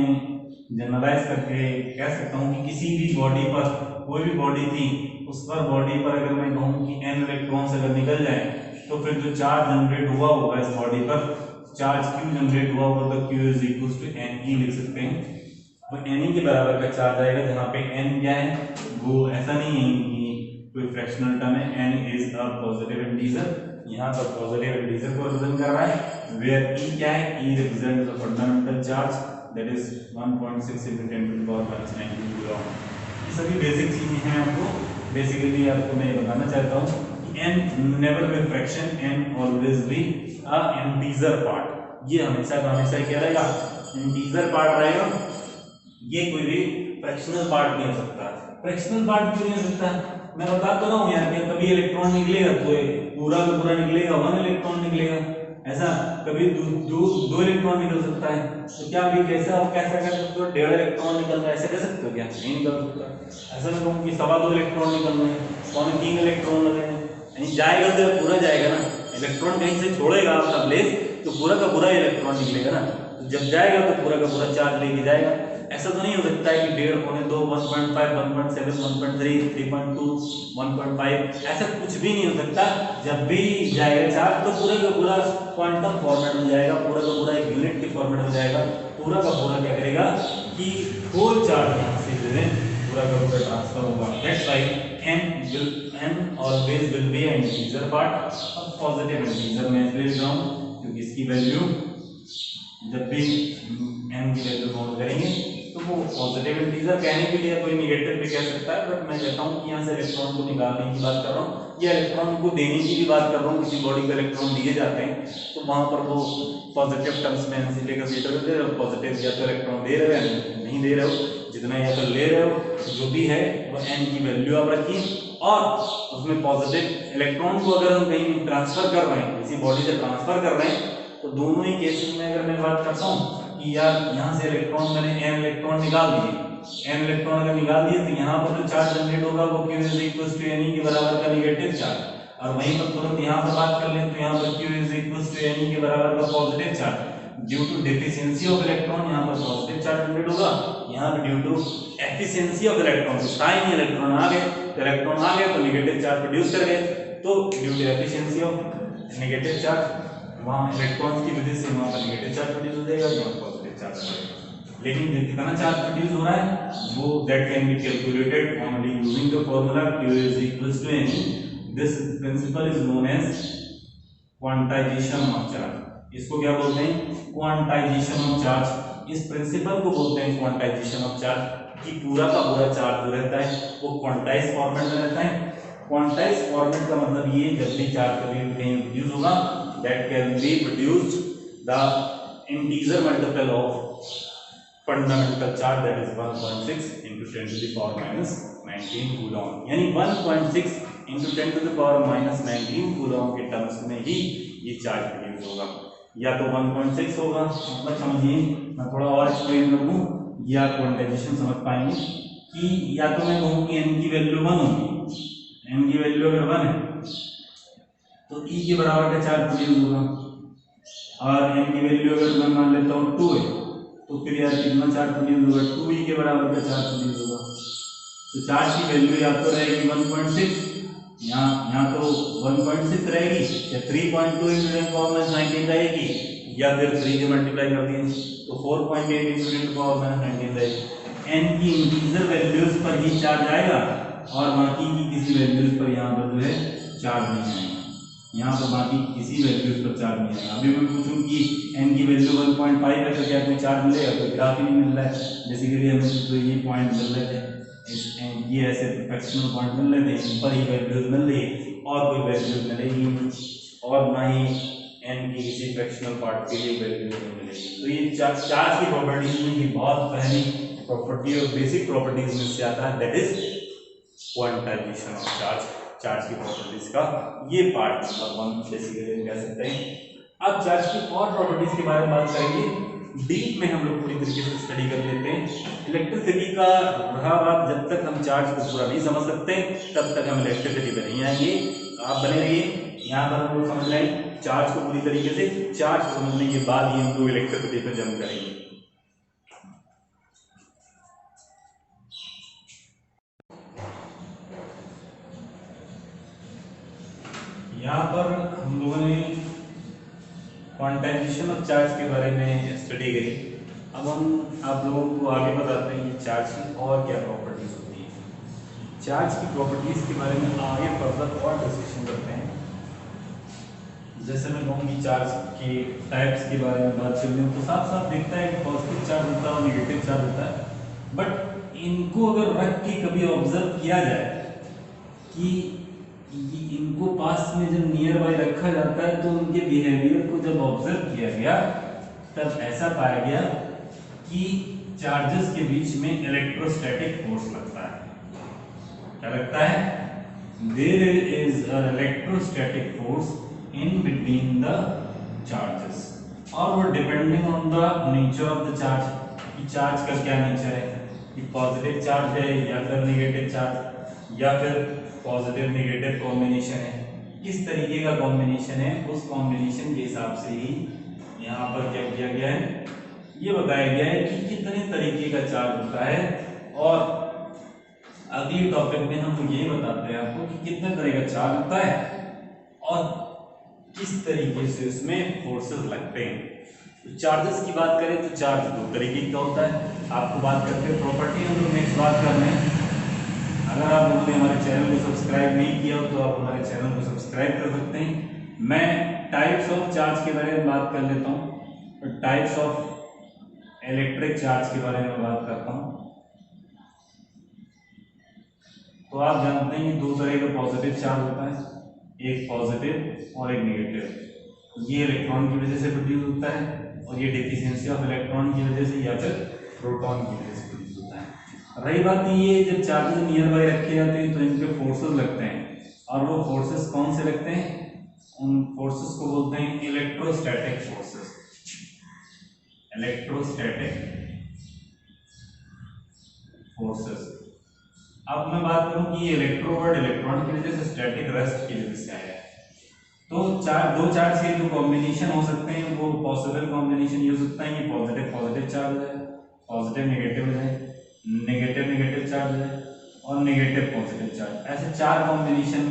जनरलाइज करके कह सकता हूँ कि किसी भी बॉडी पर, कोई भी बॉडी थी, उस पर बॉडी पर अगर मैं कहूँ कि n इलेक्ट्रॉन्स अगर निकल जाए तो फिर जो चार्ज जनरेट हुआ होगा इस बॉडी पर, चार्ज Q जनरेट हुआ होगा, तो Q = NE लिख सकते हैं। तो NE के बराबर का चार्ज आएगा, जहाँ पे N क्या है, वो ऐसा नहीं है कि कोई फ्रैक्शनल टर्म है, N is a positive integer, यहाँ पर पॉजिटिव इंटीजर को रिप्रेजेंट कर रहा है, वेयर E क्या है, E represent the fundamental charge that is 1.6 × 10 to the power -19 coulomb. ये सभी बेसिक चीजें हैं, आपको बेसिकली आपको मैं बताना चाहता हूँ n never be fraction, n always be a integer part। ये हमेशा का हमेशा क्या रहेगा, इंटीजर पार्ट रहेगा, ये कोई भी फ्रैक्शनल पार्ट नहीं हो सकता। फ्रैक्शनल पार्ट क्यों नहीं हो सकता, मैं बता तो रहा हूँ यार, कि कभी इलेक्ट्रॉन निकलेगा तो पूरा का पूरा निकलेगा, 1 इलेक्ट्रॉन निकलेगा, ऐसा कभी दो इलेक्ट्रॉन निकल सकता है, तो क्या भी कैसा कैसा कर सकते हो, 1.5 इलेक्ट्रॉन निकल रहा है, ऐसा कर सकते हो क्या, नहीं निकल सकता। ऐसा मैं कहूँ कि 2.25 इलेक्ट्रॉन निकल रहे हैं, 3 इलेक्ट्रॉन लगे हैं, नहीं जाएगा तो पूरा जाएगा ना, इलेक्ट्रॉन कहीं से छोड़ेगा अपना प्लेस तो पूरा का पूरा इलेक्ट्रॉन निकलेगा ना, तो जब जाएगा तो पूरा का पूरा चार्ज लेके जाएगा। ऐसा तो नहीं हो सकता है कि 1.5, 2, 1.5, 1.7, 1.3, 3.2, 1.5, ऐसा कुछ भी नहीं हो सकता। जब भी जाएगा चार्ज तो पूरा का पूरा क्वांटम फॉर्मेट में जाएगा, पूरा का पूरा एक यूनिट के फॉर्मेट में जाएगा, पूरा का पूरा क्या करेगा कि होल चार्ज यहाँ से जो है पूरा का पूरा ट्रांसफर होगा। That's why n always will be an integer part, और पॉजिटिव इंटीजर में इसलिए लिख रहा हूँ क्योंकि इसकी वैल्यू जब भी n की वैल्यू काउंट करेंगे तो वो पॉजिटिव इंटीजर, कहने के लिए कोई निगेटिव भी कह सकता है, बट मैं कहता हूँ कि यहाँ से इलेक्ट्रॉन को निकालने की बात कर रहा हूँ या इलेक्ट्रॉन को देने की भी बात कर रहा हूँ। किसी बॉडी को इलेक्ट्रॉन दिए जाते हैं तो वहाँ पर वो पॉजिटिव टर्म्स में कंसीडर करते हैं, पॉजिटिव या तो इलेक्ट्रॉन दे रहे हो नहीं दे रहे हो, जितना या तो ले रहे हो, जो भी है वो n की वैल्यू आप रखिए और उसमें पॉजिटिव इलेक्ट्रॉन को अगर हम कहीं ट्रांसफर कर रहे हैं, किसी बॉडी से ट्रांसफर कर रहे हैं, तो दोनों ही केसेस में अगर मैं बात करता हूँ कि यार यहाँ से इलेक्ट्रॉन मैंने n इलेक्ट्रॉन निकाल दिए, n इलेक्ट्रॉन अगर निकाल दिए तो यहाँ पर जो चार्ज जनरेट होगा वो Q is equal to Ne के बराबर का नेगेटिव चार्ज, और वहीं पर तुरंत यहाँ पर बात कर लें तो यहाँ पर Q is equal to Ne के बराबर का positive charge. Due to deficiency of electron यहाँ पर पॉजिटिव चार्ज जनरेट होगा, यहाँ पर due to efficiency of electron, electron आ गए तो नेगेटिव चार्ज प्रोड्यूस कर गए, तो due to efficiency of negative charge वहाँ इलेक्ट्रॉन्स की वजह से वहाँ पर नेगेटिव चार्ज प्रोड्यूस हो जाएगा, यहाँ पॉजिटिव चार्ज आ जाएगा। लेकिन कितना चार्ज प्रोड्यूस हो रहा है वो that can be calculated only using the formula Q is equal to Ne। This principle is known as quantization of charge. इसको क्या बोलते हैं? Quantization of charge. इस प्रिंसिपल को बोलते हैं क्वांटाइजेशन ऑफ चार्ज, कि पूरा का पूरा चार्ज जो रहता है वो क्वांटाइज फॉर्मेट में रहता है। क्वांटाइज फॉर्मेट का मतलब ये, जब भी चार्ज कभी कहीं प्रोड्यूस होगा that can be produced the integer multiple of fundamental charge, that is 1.6 into 10 to the power minus 19 coulomb, यानी 1.6 into 10 to the power minus 19 coulomb के टर्म्स में ही ये चार्ज प्रोड्यूस होगा। या तो 1.6 होगा, मतलब समझिए, मैं थोड़ा और एक्सप्लेन कर दूं, या क्वांटाइजेशन समझ पाएंगे कि या तो मैं कहूँ कि n की वैल्यू 1 होगी, n की वैल्यू अगर 1 है तो E के बराबर का चार्ज प्रोड्यूस होगा, और n की वैल्यू अगर मैं मान लेता हूँ 2 है तो फिर यार कितना चार्ज प्रोड्यूस होगा? 2E के बराबर का चार्ज प्रोड्यूस होगा। तो चार्ज की वैल्यू या तो रहेगी 1.6, यहाँ तो 1.6 रहेगी, या 3.2 into 10 power minus 19 रहेगी, या फिर 3 से मल्टीप्लाई कर दिए तो 4.8 into 10 power minus 19 रहेगी। n की इंटीजर वैल्यूज पर ही चार्ज आएगा और बाकी की किसी वैल्यूज पर यहाँ पर जो है चार्ज नहीं आएगा, यहाँ पर बाकी किसी वैल्यूज पर चार्ज नहीं आएगा। अभी मैं पूछूं कि n की वैल्यू 1.5 है तो क्या कोई चार्ज मिलेगा? कोई ग्राफ ही नहीं मिल रहा है। बेसिकली हमें तो ये पॉइंट मिल रहे थे, ये ऐसे फ्रैक्शनल पॉइंट मिल रहे थे, इन पर ही वैल्यूज मिल रही है और कोई वैल्यूज मिलेगी नहीं, और ना ही n की किसी फ्रैक्शनल पार्ट के लिए वैल्यूज नहीं मिलेगी। तो ये चार्ज की प्रॉपर्टीज में ये बहुत पहली प्रॉपर्टी और बेसिक प्रॉपर्टीज में से आता है, that is quantization of charge. Charge की प्रॉपर्टीज का ये पार्ट नंबर 1 बेसिकली कह सकते हैं। अब चार्ज की और प्रॉपर्टीज के बारे में बात करेंगे, डीप में हम लोग पूरी तरीके से स्टडी कर लेते हैं। इलेक्ट्रिसिटी का रहा बात, जब तक हम चार्ज को पूरा नहीं समझ सकते तब तक हम इलेक्ट्रिसिटी पे नहीं आएंगे। आप बने रहिए, यहाँ पर हम लोग समझ रहे हैं चार्ज को पूरी तरीके से। चार्ज समझने के बाद ही हम लोग इलेक्ट्रिसिटी पे जंप करेंगे। यहाँ पर हम लोगों ने क्वांटाइजेशन ऑफ चार्ज के बारे में स्टडी करी। अब हम आप लोगों को आगे बताते हैं कि चार्ज की और क्या प्रॉपर्टीज होती हैं। चार्ज की प्रॉपर्टीज के बारे में आगे फर्दर और डिस्कशन करते हैं। जैसे मैं कहूँ कि चार्ज के टाइप्स के बारे में बात कर लें तो साफ साफ दिखता है कि पॉजिटिव चार्ज होता है और नेगेटिव चार्ज होता है, बट इनको अगर रख के कभी ऑब्जर्व किया जाए कि इनको पास में जब नियर बाय रखा जाता है तो उनके बिहेवियर को जब ऑब्जर्व किया गया तब ऐसा पाया गया कि चार्जेस के बीच में इलेक्ट्रोस्टैटिक फोर्स लगता है। क्या लगता है? There is a electrostatic force in between the charges, और वो depending on the nature of the charge, कि चार्ज का क्या नेचर है, कि पॉजिटिव चार्ज है या फिर नेगेटिव चार्ज, या फिर पॉजिटिव नेगेटिव कॉम्बिनेशन है, किस तरीके का कॉम्बिनेशन है, उस कॉम्बिनेशन के हिसाब से ही यहाँ पर क्या किया गया है, ये बताया गया है कि कितने तरीके का चार्ज होता है। और अगले टॉपिक में हम ये बताते हैं आपको कि कितने तरह का चार्ज होता है और किस तरीके से उसमें फोर्सेस लगते हैं। तो चार्जेस की बात करें तो चार्ज दो तरीके का होता है। आपको बात करते हैं प्रॉपर्टी, हम लोग नेक्स्ट बात कर रहे हैं। अगर आप लोगों ने हमारे चैनल को सब्सक्राइब नहीं किया हो तो आप हमारे चैनल को सब्सक्राइब कर सकते हैं। मैं टाइप्स ऑफ चार्ज के बारे में बात कर लेता हूँ, टाइप्स ऑफ इलेक्ट्रिक चार्ज के बारे में बात करता हूँ। तो आप जानते हैं कि दो तरह का पॉजिटिव चार्ज होता है, एक पॉजिटिव और एक नेगेटिव। ये इलेक्ट्रॉन की वजह से प्रोड्यूस होता है और ये डिफिशियंसी ऑफ इलेक्ट्रॉन की वजह से या फिर प्रोटॉन की वजह से प्रोड्यूस होता है। रही बात ये, जब चार्जेस नियर बाय रखे जाते हैं तो इन पे फोर्सेस लगते हैं, और वो फोर्सेस कौन से लगते हैं, उन फोर्सेस को बोलते हैं इलेक्ट्रोस्टैटिक फोर्सेस। Electrostatic forces. अब मैं बात करूं कि इलेक्ट्रो वर्ड इलेक्ट्रॉन की वजह से, स्टैटिक रेस्ट की वजह से आया है। तो दो चार्ज के जो कॉम्बिनेशन हो सकते हैं वो पॉसिबल कॉम्बिनेशन ये हो सकता है कि पॉजिटिव पॉजिटिव चार्ज है, पॉजिटिव नेगेटिव है, नेगेटिव नेगेटिव चार्ज है, और नेगेटिव पॉजिटिव चार्ज। ऐसे 4 कॉम्बिनेशन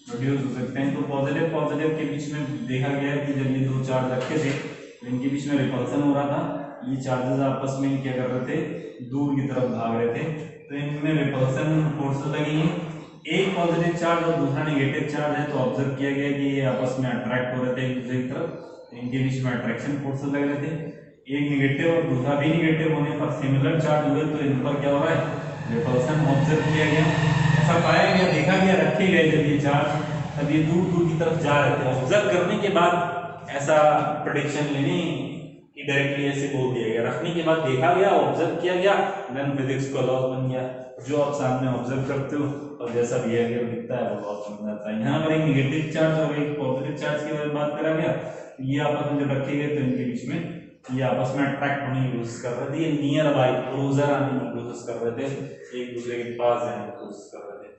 प्रोड्यूस हो सकते हैं। तो पॉजिटिव पॉजिटिव के बीच में देखा गया है कि जब ये 2 चार्ज रखे थे तो इनके बीच में रिपल्सन हो रहा था, ये चार्जेस आपस में क्या कर रहे थे, दूर की तरफ भाग रहे थे, तो इनमें रिपल्सन फोर्सेस लगी है। एक पॉजिटिव चार्ज और दूसरा नेगेटिव चार्ज है, तो ऑब्जर्व किया गया कि ये आपस में अट्रैक्ट हो रहे थे एक दूसरे की तरफ, इनके बीच में अट्रैक्शन फोर्सेस लग रहे थे। एक नेगेटिव और दूसरा भी नेगेटिव होने पर सिमिलर चार्ज हुए, तो इन पर क्या हो रहा है, रिपल्सन ऑब्जर्व किया गया, ऐसा पाया गया, देखा गया, रखे गए जब ये चार्ज, तब ये दूर दूर की तरफ जा रहे थे। ऑब्जर्व करने के बाद ऐसा प्रेडिक्शन लेने कि डायरेक्टली ऐसे बोल दिया गया, रखने के बाद देखा गया, ऑब्जर्व किया गया, देन फिजिक्स का लॉ बन गया। जो आप सामने ऑब्जर्व करते हो और जैसा बिहेवियर दिखता है वो लॉ बन जाता है। यहाँ पर एक नेगेटिव चार्ज और एक पॉजिटिव चार्ज की बात करा गया, ये आपस में जब रखे गए तो इनके बीच में ये आपस में अट्रैक्ट होने की कोशिश कर रहे थे, ये नियर बाय क्लोजर आने की कोशिश कर रहे थे, एक दूसरे के पास जाने की कोशिश कर रहे थे।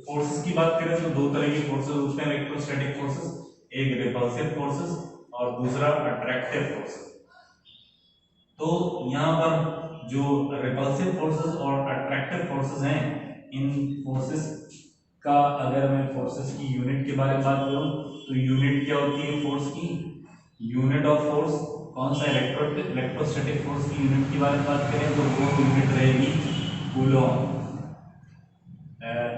फोर्सेस की बात करें तो 2 तरह के फोर्सेस होते हैं इलेक्ट्रोस्टैटिक फोर्सेस, एक रिपल्सिव फोर्सेस और दूसरा अट्रैक्टिव फोर्सेस। तो यहाँ पर जो रिपल्सिव फोर्सेस और अट्रैक्टिव फोर्सेस हैं, इन फोर्सेस का अगर मैं फोर्सेस की यूनिट के बारे में बात करूं तो यूनिट क्या होती है फोर्स की, यूनिट ऑफ फोर्स कौन सा, इलेक्ट्रोस्टैटिक फोर्स की यूनिट के बारे में बात करें तो वो यूनिट रहेगी कूलॉम,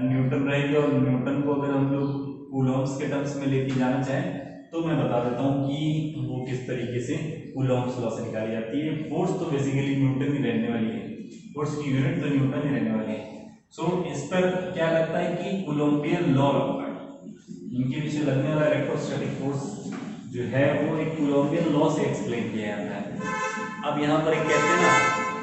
न्यूटन रहेगी। और न्यूटन को अगर हम लोग कूलॉम्स के टर्म्स में लेके जाना चाहें तो मैं बता देता हूँ कि वो किस तरीके से कूलॉम्स लॉ से निकाली जाती है। फोर्स तो बेसिकली न्यूटन ही रहने वाली है, फोर्स की यूनिट तो न्यूटन ही रहने वाली है। सो इस पर क्या लगता है कि कूलम्बियन लॉ लगता है, इनके पीछे लगने वाला इलेक्ट्रोस्टैटिक फोर्स जो है वो एक कूलम्बियन लॉ से एक्सप्लेन किया जाता है। अब यहाँ पर एक कहते हैं ना,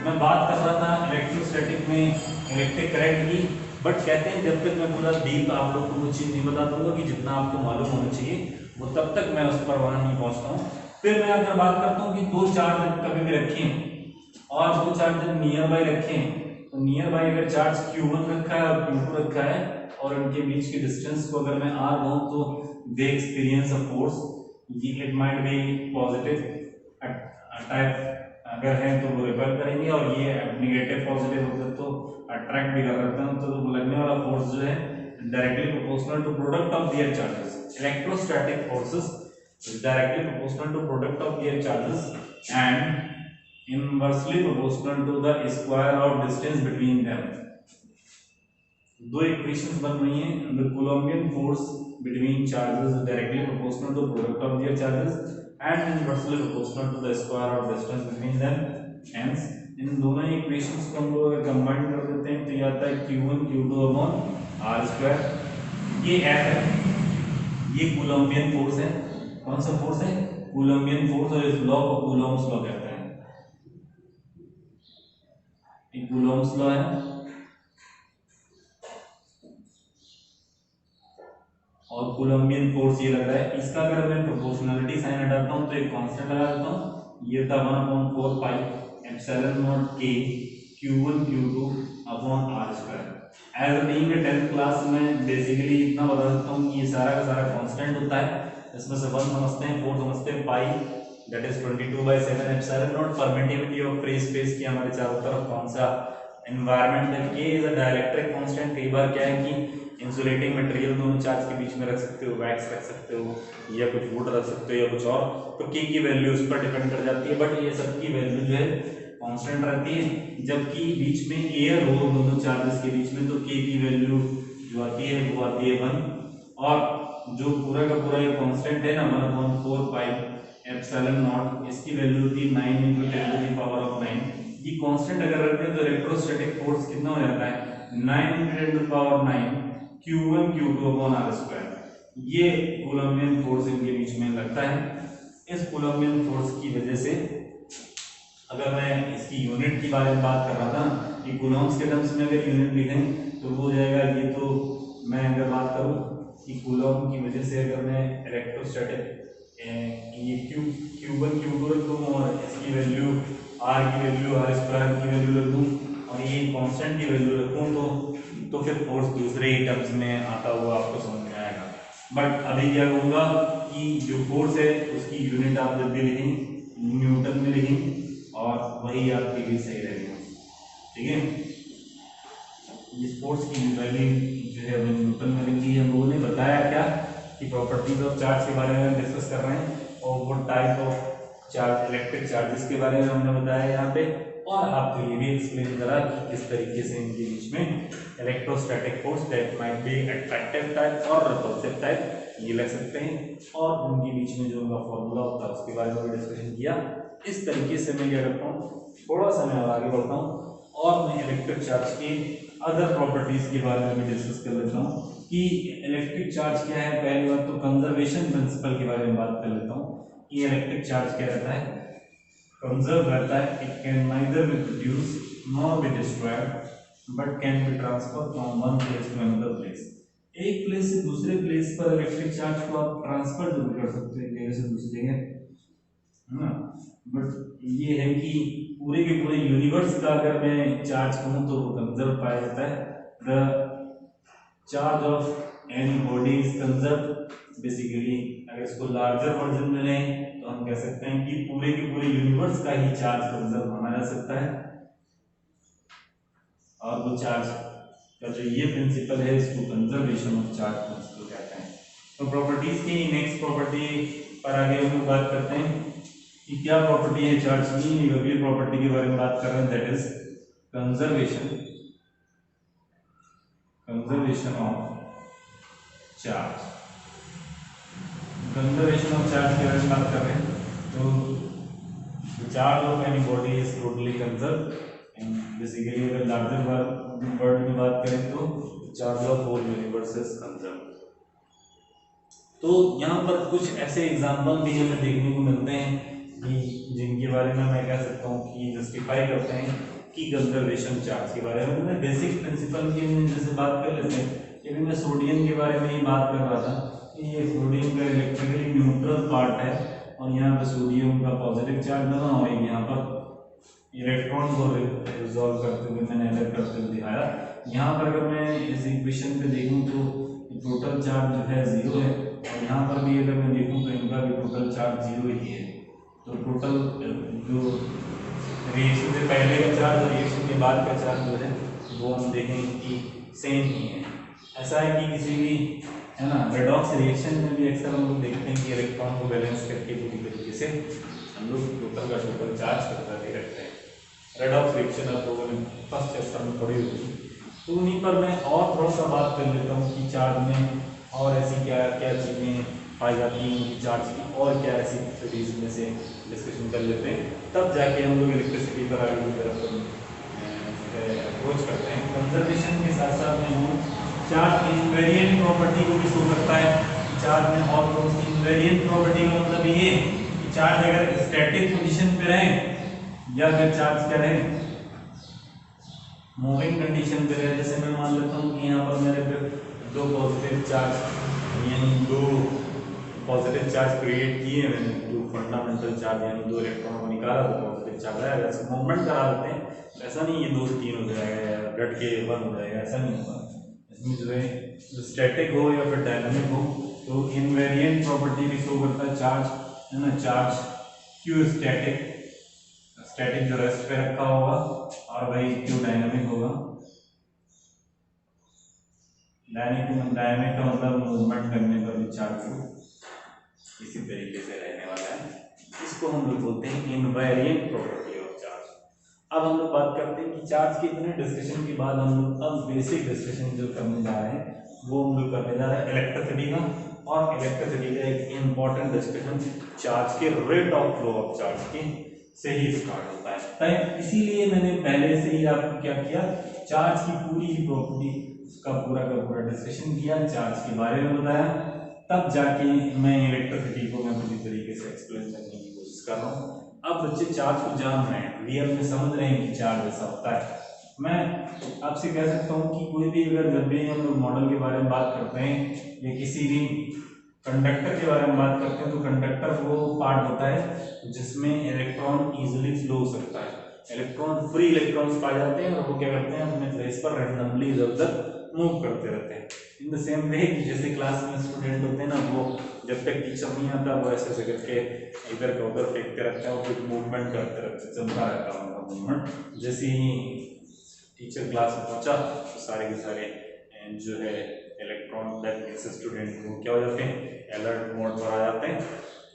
मैं बात कर रहा था इलेक्ट्रोस्टैटिक में इलेक्ट्रिक करंट की, बट कहते हैं जब तक मैं पूरा डीप आप लोग को वो चीज़ नहीं बता दूंगा कि जितना आपको मालूम होना चाहिए वो तब तक मैं उस पर वहां नहीं पहुंचता हूँ। फिर मैं अगर बात करता हूँ कि 2 चार्ज कभी भी रखें और 2 चार्ज जब नियर बाय रखें, तो नियर बाय अगर चार्ज Q1 रखा है और Q2 रखा है और उनके बीच की डिस्टेंस को अगर मैं R दूं तो they experience a force, it might be positive type अगर है तो वो रिपेल करेंगे, और ये नेगेटिव पॉजिटिव होते तो अट्रैक्ट भी कर रहे हैं, तो वो लगने वाला फोर्स जो है directly proportional to product of their charges. Electrostatic forces is directly proportional to product of their charges and inversely proportional to the square of distance between them। 2 equations बन रही हैं, the Coulombian force between charges is directly proportional to product of their charges and inversely proportional to the square of distance between them। hence इन दोनों equations को हम लोग अगर combine कर देते हैं तो ये आता है Q1 Q2 upon R square. ये F है, ये कूलम्बियन फोर्स है। कौन सा फोर्स है, कूलम्बियन फोर्स, और इस लॉ को कूलॉम्स लॉ कहते हैं, एक कूलॉम्स लॉ है। और कूलम्बियन फोर्स ये लग रहा है, इसका अगर मैं प्रोपोर्शनलिटी साइन हटाता हूं तो एक कांस्टेंट लगा देता हूं, ये था 1/4 pi epsilon naught k Q1 Q2 upon R square. As being a 10th class में बेसिकली इतना बता सकता हूं कि ये सारा का सारा कांस्टेंट होता है, इसमें से 1 समझते हैं, 4 समझते हैं, pi that is 22/7 epsilon naught permittivity of free space की हमारे चारों तरफ कौन सा एनवायरनमेंट है, k is a dielectric constant. कई बार क्या है कि इंसुलेटिंग मटेरियल दोनों चार्ज के बीच में रख सकते हो, वैक्स रख सकते हो या कुछ वुड रख सकते हो या कुछ और, तो k की वैल्यू उस पर डिपेंड कर जाती है, बट ये सब की वैल्यू जो है कांस्टेंट रहती है। जबकि बीच में एयर हो दोनों चार्जेस के बीच में तो k की वैल्यू जो आती है वो आती है 1, और जो पूरा का पूरा ये कांस्टेंट है ना 1/4 पाई एप्सिलॉन नॉट, इसकी वैल्यू होती है 9 × 10⁻⁹। ये कांस्टेंट अगर रखते हैं तो इलेक्ट्रोस्टैटिक फोर्स कितना हो जाता है 9 × 10⁹ Q1 Q2 upon R square. ये कूलम्बियन फोर्स इनके बीच में लगता है। इस कूलम्बियन फोर्स की वजह से अगर मैं इसकी यूनिट के बारे में बात कर रहा था, कि कूलम्स के टर्म्स में अगर यूनिट लिखें तो वो हो जाएगा, ये तो मैं अगर बात करूं कि कूलम की वजह से अगर मैं इलेक्ट्रोस्टैटिक ये Q1 Q2 रख दूँ और इसकी वैल्यू R की वैल्यू R स्क्वायर की वैल्यू रख दूँ और ये कांस्टेंट की वैल्यू रखूँ तो फिर फोर्स दूसरे ही टर्म्स में आता हुआ आपको समझ में आएगा। बट अभी क्या कहूँगा कि जो फोर्स है उसकी यूनिट आप जब भी लिखें न्यूटन में लिखें और वही आपके लिए सही रहेगा, ठीक है। इस फोर्स की वैल्यू जो है वो न्यूटन में लिखी है। हम लोगों ने बताया क्या कि प्रॉपर्टीज ऑफ चार्ज के बारे में डिस्कस कर रहे हैं और वो type of charge electric charges के बारे में हमने बताया यहाँ पे, और आपको ये भी एक्सप्लेन करा कि किस तरीके से इनके बीच में electrostatic force that might be attractive type और रिपल्सिव टाइप ये लग सकते हैं, और उनके बीच में जो उनका फॉर्मूला होता है उसके बारे में भी डिस्कशन किया। इस तरीके से मैं क्या करता हूँ, थोड़ा सा मैं आगे बढ़ता हूँ और मैं इलेक्ट्रिक चार्ज की अदर प्रॉपर्टीज के बारे में भी डिस्कस कर लेता हूँ कि इलेक्ट्रिक चार्ज क्या है। पहली बार तो कंजर्वेशन प्रिंसिपल के बारे में बात कर लेता हूँ कि इलेक्ट्रिक चार्ज क्या रहता है, कंजर्व रहता है। It can neither be produce nor be destroyed but can be transfer from one place to another place. एक प्लेस से दूसरे प्लेस पर इलेक्ट्रिक चार्ज को आप ट्रांसफर जरूर कर सकते हैं एक जगह से दूसरी जगह, है ना, बट ये है कि पूरे के पूरे यूनिवर्स का अगर मैं चार्ज कहूँ तो वो कंजर्व पाया जाता है। The charge of any body is conserve. Basically अगर इसको लार्जर वर्जन में लें तो हम कह सकते हैं कि पूरे के पूरे यूनिवर्स का ही चार्ज कंजर्व माना जा सकता है, और वो चार्ज का जो ये प्रिंसिपल है इसको कंजर्वेशन ऑफ चार्ज प्रिंसिपल कहते हैं। तो प्रॉपर्टीज की नेक्स्ट प्रॉपर्टी पर आगे हम लोग बात करते हैं कि क्या प्रॉपर्टी है चार्ज की। अगली प्रॉपर्टी के बारे में बात कर रहे हैं, that is conservation of charge. Conservation of charge के बारे में बात कर रहे हैं तो charge of any body is totally conserve and basically अगर लार्जर वर्ड में बात करें तो charge of whole universe is conserve. तो यहाँ पर कुछ ऐसे एग्जाम्पल भी हमें देखने को मिलते हैं कि जिनके बारे में मैं कह सकता हूँ कि जस्टिफाई करते हैं कि कंजर्वेशन चार्ज के बारे में। मैं बेसिक प्रिंसिपल की जैसे बात कर लेते हैं, लेकिन मैं सोडियम के बारे में ही बात कर रहा था कि ये सोडियम का इलेक्ट्रिकली न्यूट्रल पार्ट है और यहाँ पर सोडियम का पॉजिटिव चार्ज बना और यहाँ पर इलेक्ट्रॉन को रिजॉल्व करते हुए मैंने अलग करते हुए दिखाया। यहाँ पर अगर मैं इस इक्वेशन पे देखूँ तो टोटल चार्ज जो है 0 है और यहाँ पर भी अगर मैं देखूँ तो इनका भी टोटल चार्ज 0 ही है। तो टोटल जो रिएक्शन से पहले का चार्ज और रिएक्शन के बाद का चार्ज जो है वो हम देखेंगे कि सेम ही है। ऐसा है कि किसी भी, है ना, रेडॉक्स रिएक्शन में भी अक्सर हम लोग देखते हैं कि इलेक्ट्रॉन को बैलेंस करके पूरी तरीके से हम लोग टोटल का टोटल चार्ज करते रखते हैं। रेडॉक्स रिएक्शन आप लोगों ने फर्स्ट चैप्टर में पढ़ी होगी। तो उन्हीं पर मैं और थोड़ा सा बात कर लेता हूँ कि चार्ज में और ऐसी क्या क्या चीज़ें पाई जाती हैं उनकी चार्ज की, और क्या ऐसी प्रॉपर्टीज में से डिस्कशन कर लेते हैं, तब जाके हम लोग इलेक्ट्रिसिटी पर आगे की तरफ अप्रोच करते हैं। कंजर्वेशन के साथ साथ में हम चार्ज इनवेरिएंट प्रॉपर्टी को भी शो करता है। चार्ज में और कौन सी इनवेरिएंट प्रॉपर्टी का मतलब ये कि चार्ज अगर स्टैटिक पोजीशन पे रहे या फिर चार्ज क्या रहे मूविंग कंडीशन पे रहे। जैसे मैं मान लेता हूँ कि यहाँ पर मेरे पे दो पॉजिटिव चार्ज यानी दो पॉजिटिव चार्ज क्रिएट किए मैंने, जो फंडामेंटल चार्ज यानी दो इलेक्ट्रॉन को निकाला तो पॉजिटिव चार्ज आया। वैसे मूवमेंट करा देते हैं, ऐसा नहीं ये 2 से 3 हो जाएगा या ब्लड के 1 हो जाएगा, ऐसा नहीं होगा। इसमें जो है जो स्टैटिक हो या फिर डायनामिक हो तो इनवेरिएंट प्रॉपर्टी भी शो करता है चार्ज, है ना। चार्ज क्यू स्टैटिक जो रेस्ट पे रखा होगा और वही क्यू डायनामिक होगा। डायनामिक का मतलब मूवमेंट करने पर भी चार्ज इसी तरीके से रहने वाला है। इसको हम लोग बोलते हैं इनवेरिएंट प्रॉपर्टी ऑफ चार्ज। अब हम लोग बात करते हैं कि चार्ज के इतने डिस्कशन के बाद हम लोग अब बेसिक डिस्कशन जो करने जा रहे हैं वो हम लोग करने जा रहे हैं इलेक्ट्रिसिटी का। और इलेक्ट्रिसिटी का एक इम्पॉर्टेंट डिस्कशन चार्ज के rate of flow of charge की से ही स्टार्ट होता है। इसीलिए मैंने पहले से ही आपको क्या किया, चार्ज की पूरी प्रॉपर्टी उसका पूरा का पूरा डिस्कशन किया, चार्ज के बारे में बताया, तब जाके मैं इलेक्ट्रिसिटी को मैं पूरी तरीके से एक्सप्लेन करने की कोशिश कर रहा हूँ। अब बच्चे चार्ज को जान रहे हैं, रियल में समझ रहे हैं कि चार्ज ऐसा होता है। मैं आपसे कह सकता हूँ कि कोई भी अगर जब भी हम लोग मॉडल के बारे में बात करते हैं या किसी भी कंडक्टर के बारे में बात करते हैं तो कंडक्टर वो पार्ट होता है जिसमें इलेक्ट्रॉन इजीली फ्लो हो सकता है, इलेक्ट्रॉन फ्री इलेक्ट्रॉन्स पाए जाते हैं और वो क्या करते हैं अपने प्लेस पर रैंडमली इधर उधर मूव करते रहते हैं। इन द सेम वे जैसे क्लास में स्टूडेंट होते हैं ना, वो जब तक टीचर नहीं आता वो ऐसे ऐसे करके इधर का उधर फेंकते रहते हैं और कुछ मूवमेंट करते रहते, चलता रहता है उनका मूवमेंट। जैसे ही टीचर क्लास में पहुंचा तो सारे के सारे जो है इलेक्ट्रॉन दैट मींस स्टूडेंट वो क्या हो जाते हैं, अलर्ट मोड पर आ जाते हैं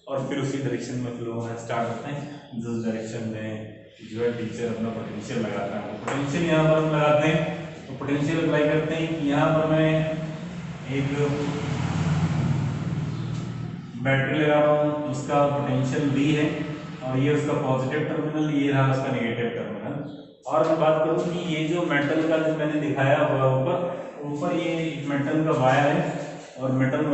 और फिर उसी डायरेक्शन में फ्लो होना स्टार्ट होते हैं जिस डायरेक्शन में जो है टीचर अपना पोटेंशियल लगाता है। पोटेंशियल यहाँ पर हम लगाते हैं तो पोटेंशियल अप्लाई करते हैं कि यहाँ पर मैं एक बैटरी लगा रहा हूँ, उसका पोटेंशियल V है और ये उसका पॉजिटिव टर्मिनल, ये रहा उसका नेगेटिव टर्मिनल। और मैं बात करूँ कि ये जो मेटल का जो मैंने दिखाया हुआ ऊपर ये मेटल का वायर है और मेटल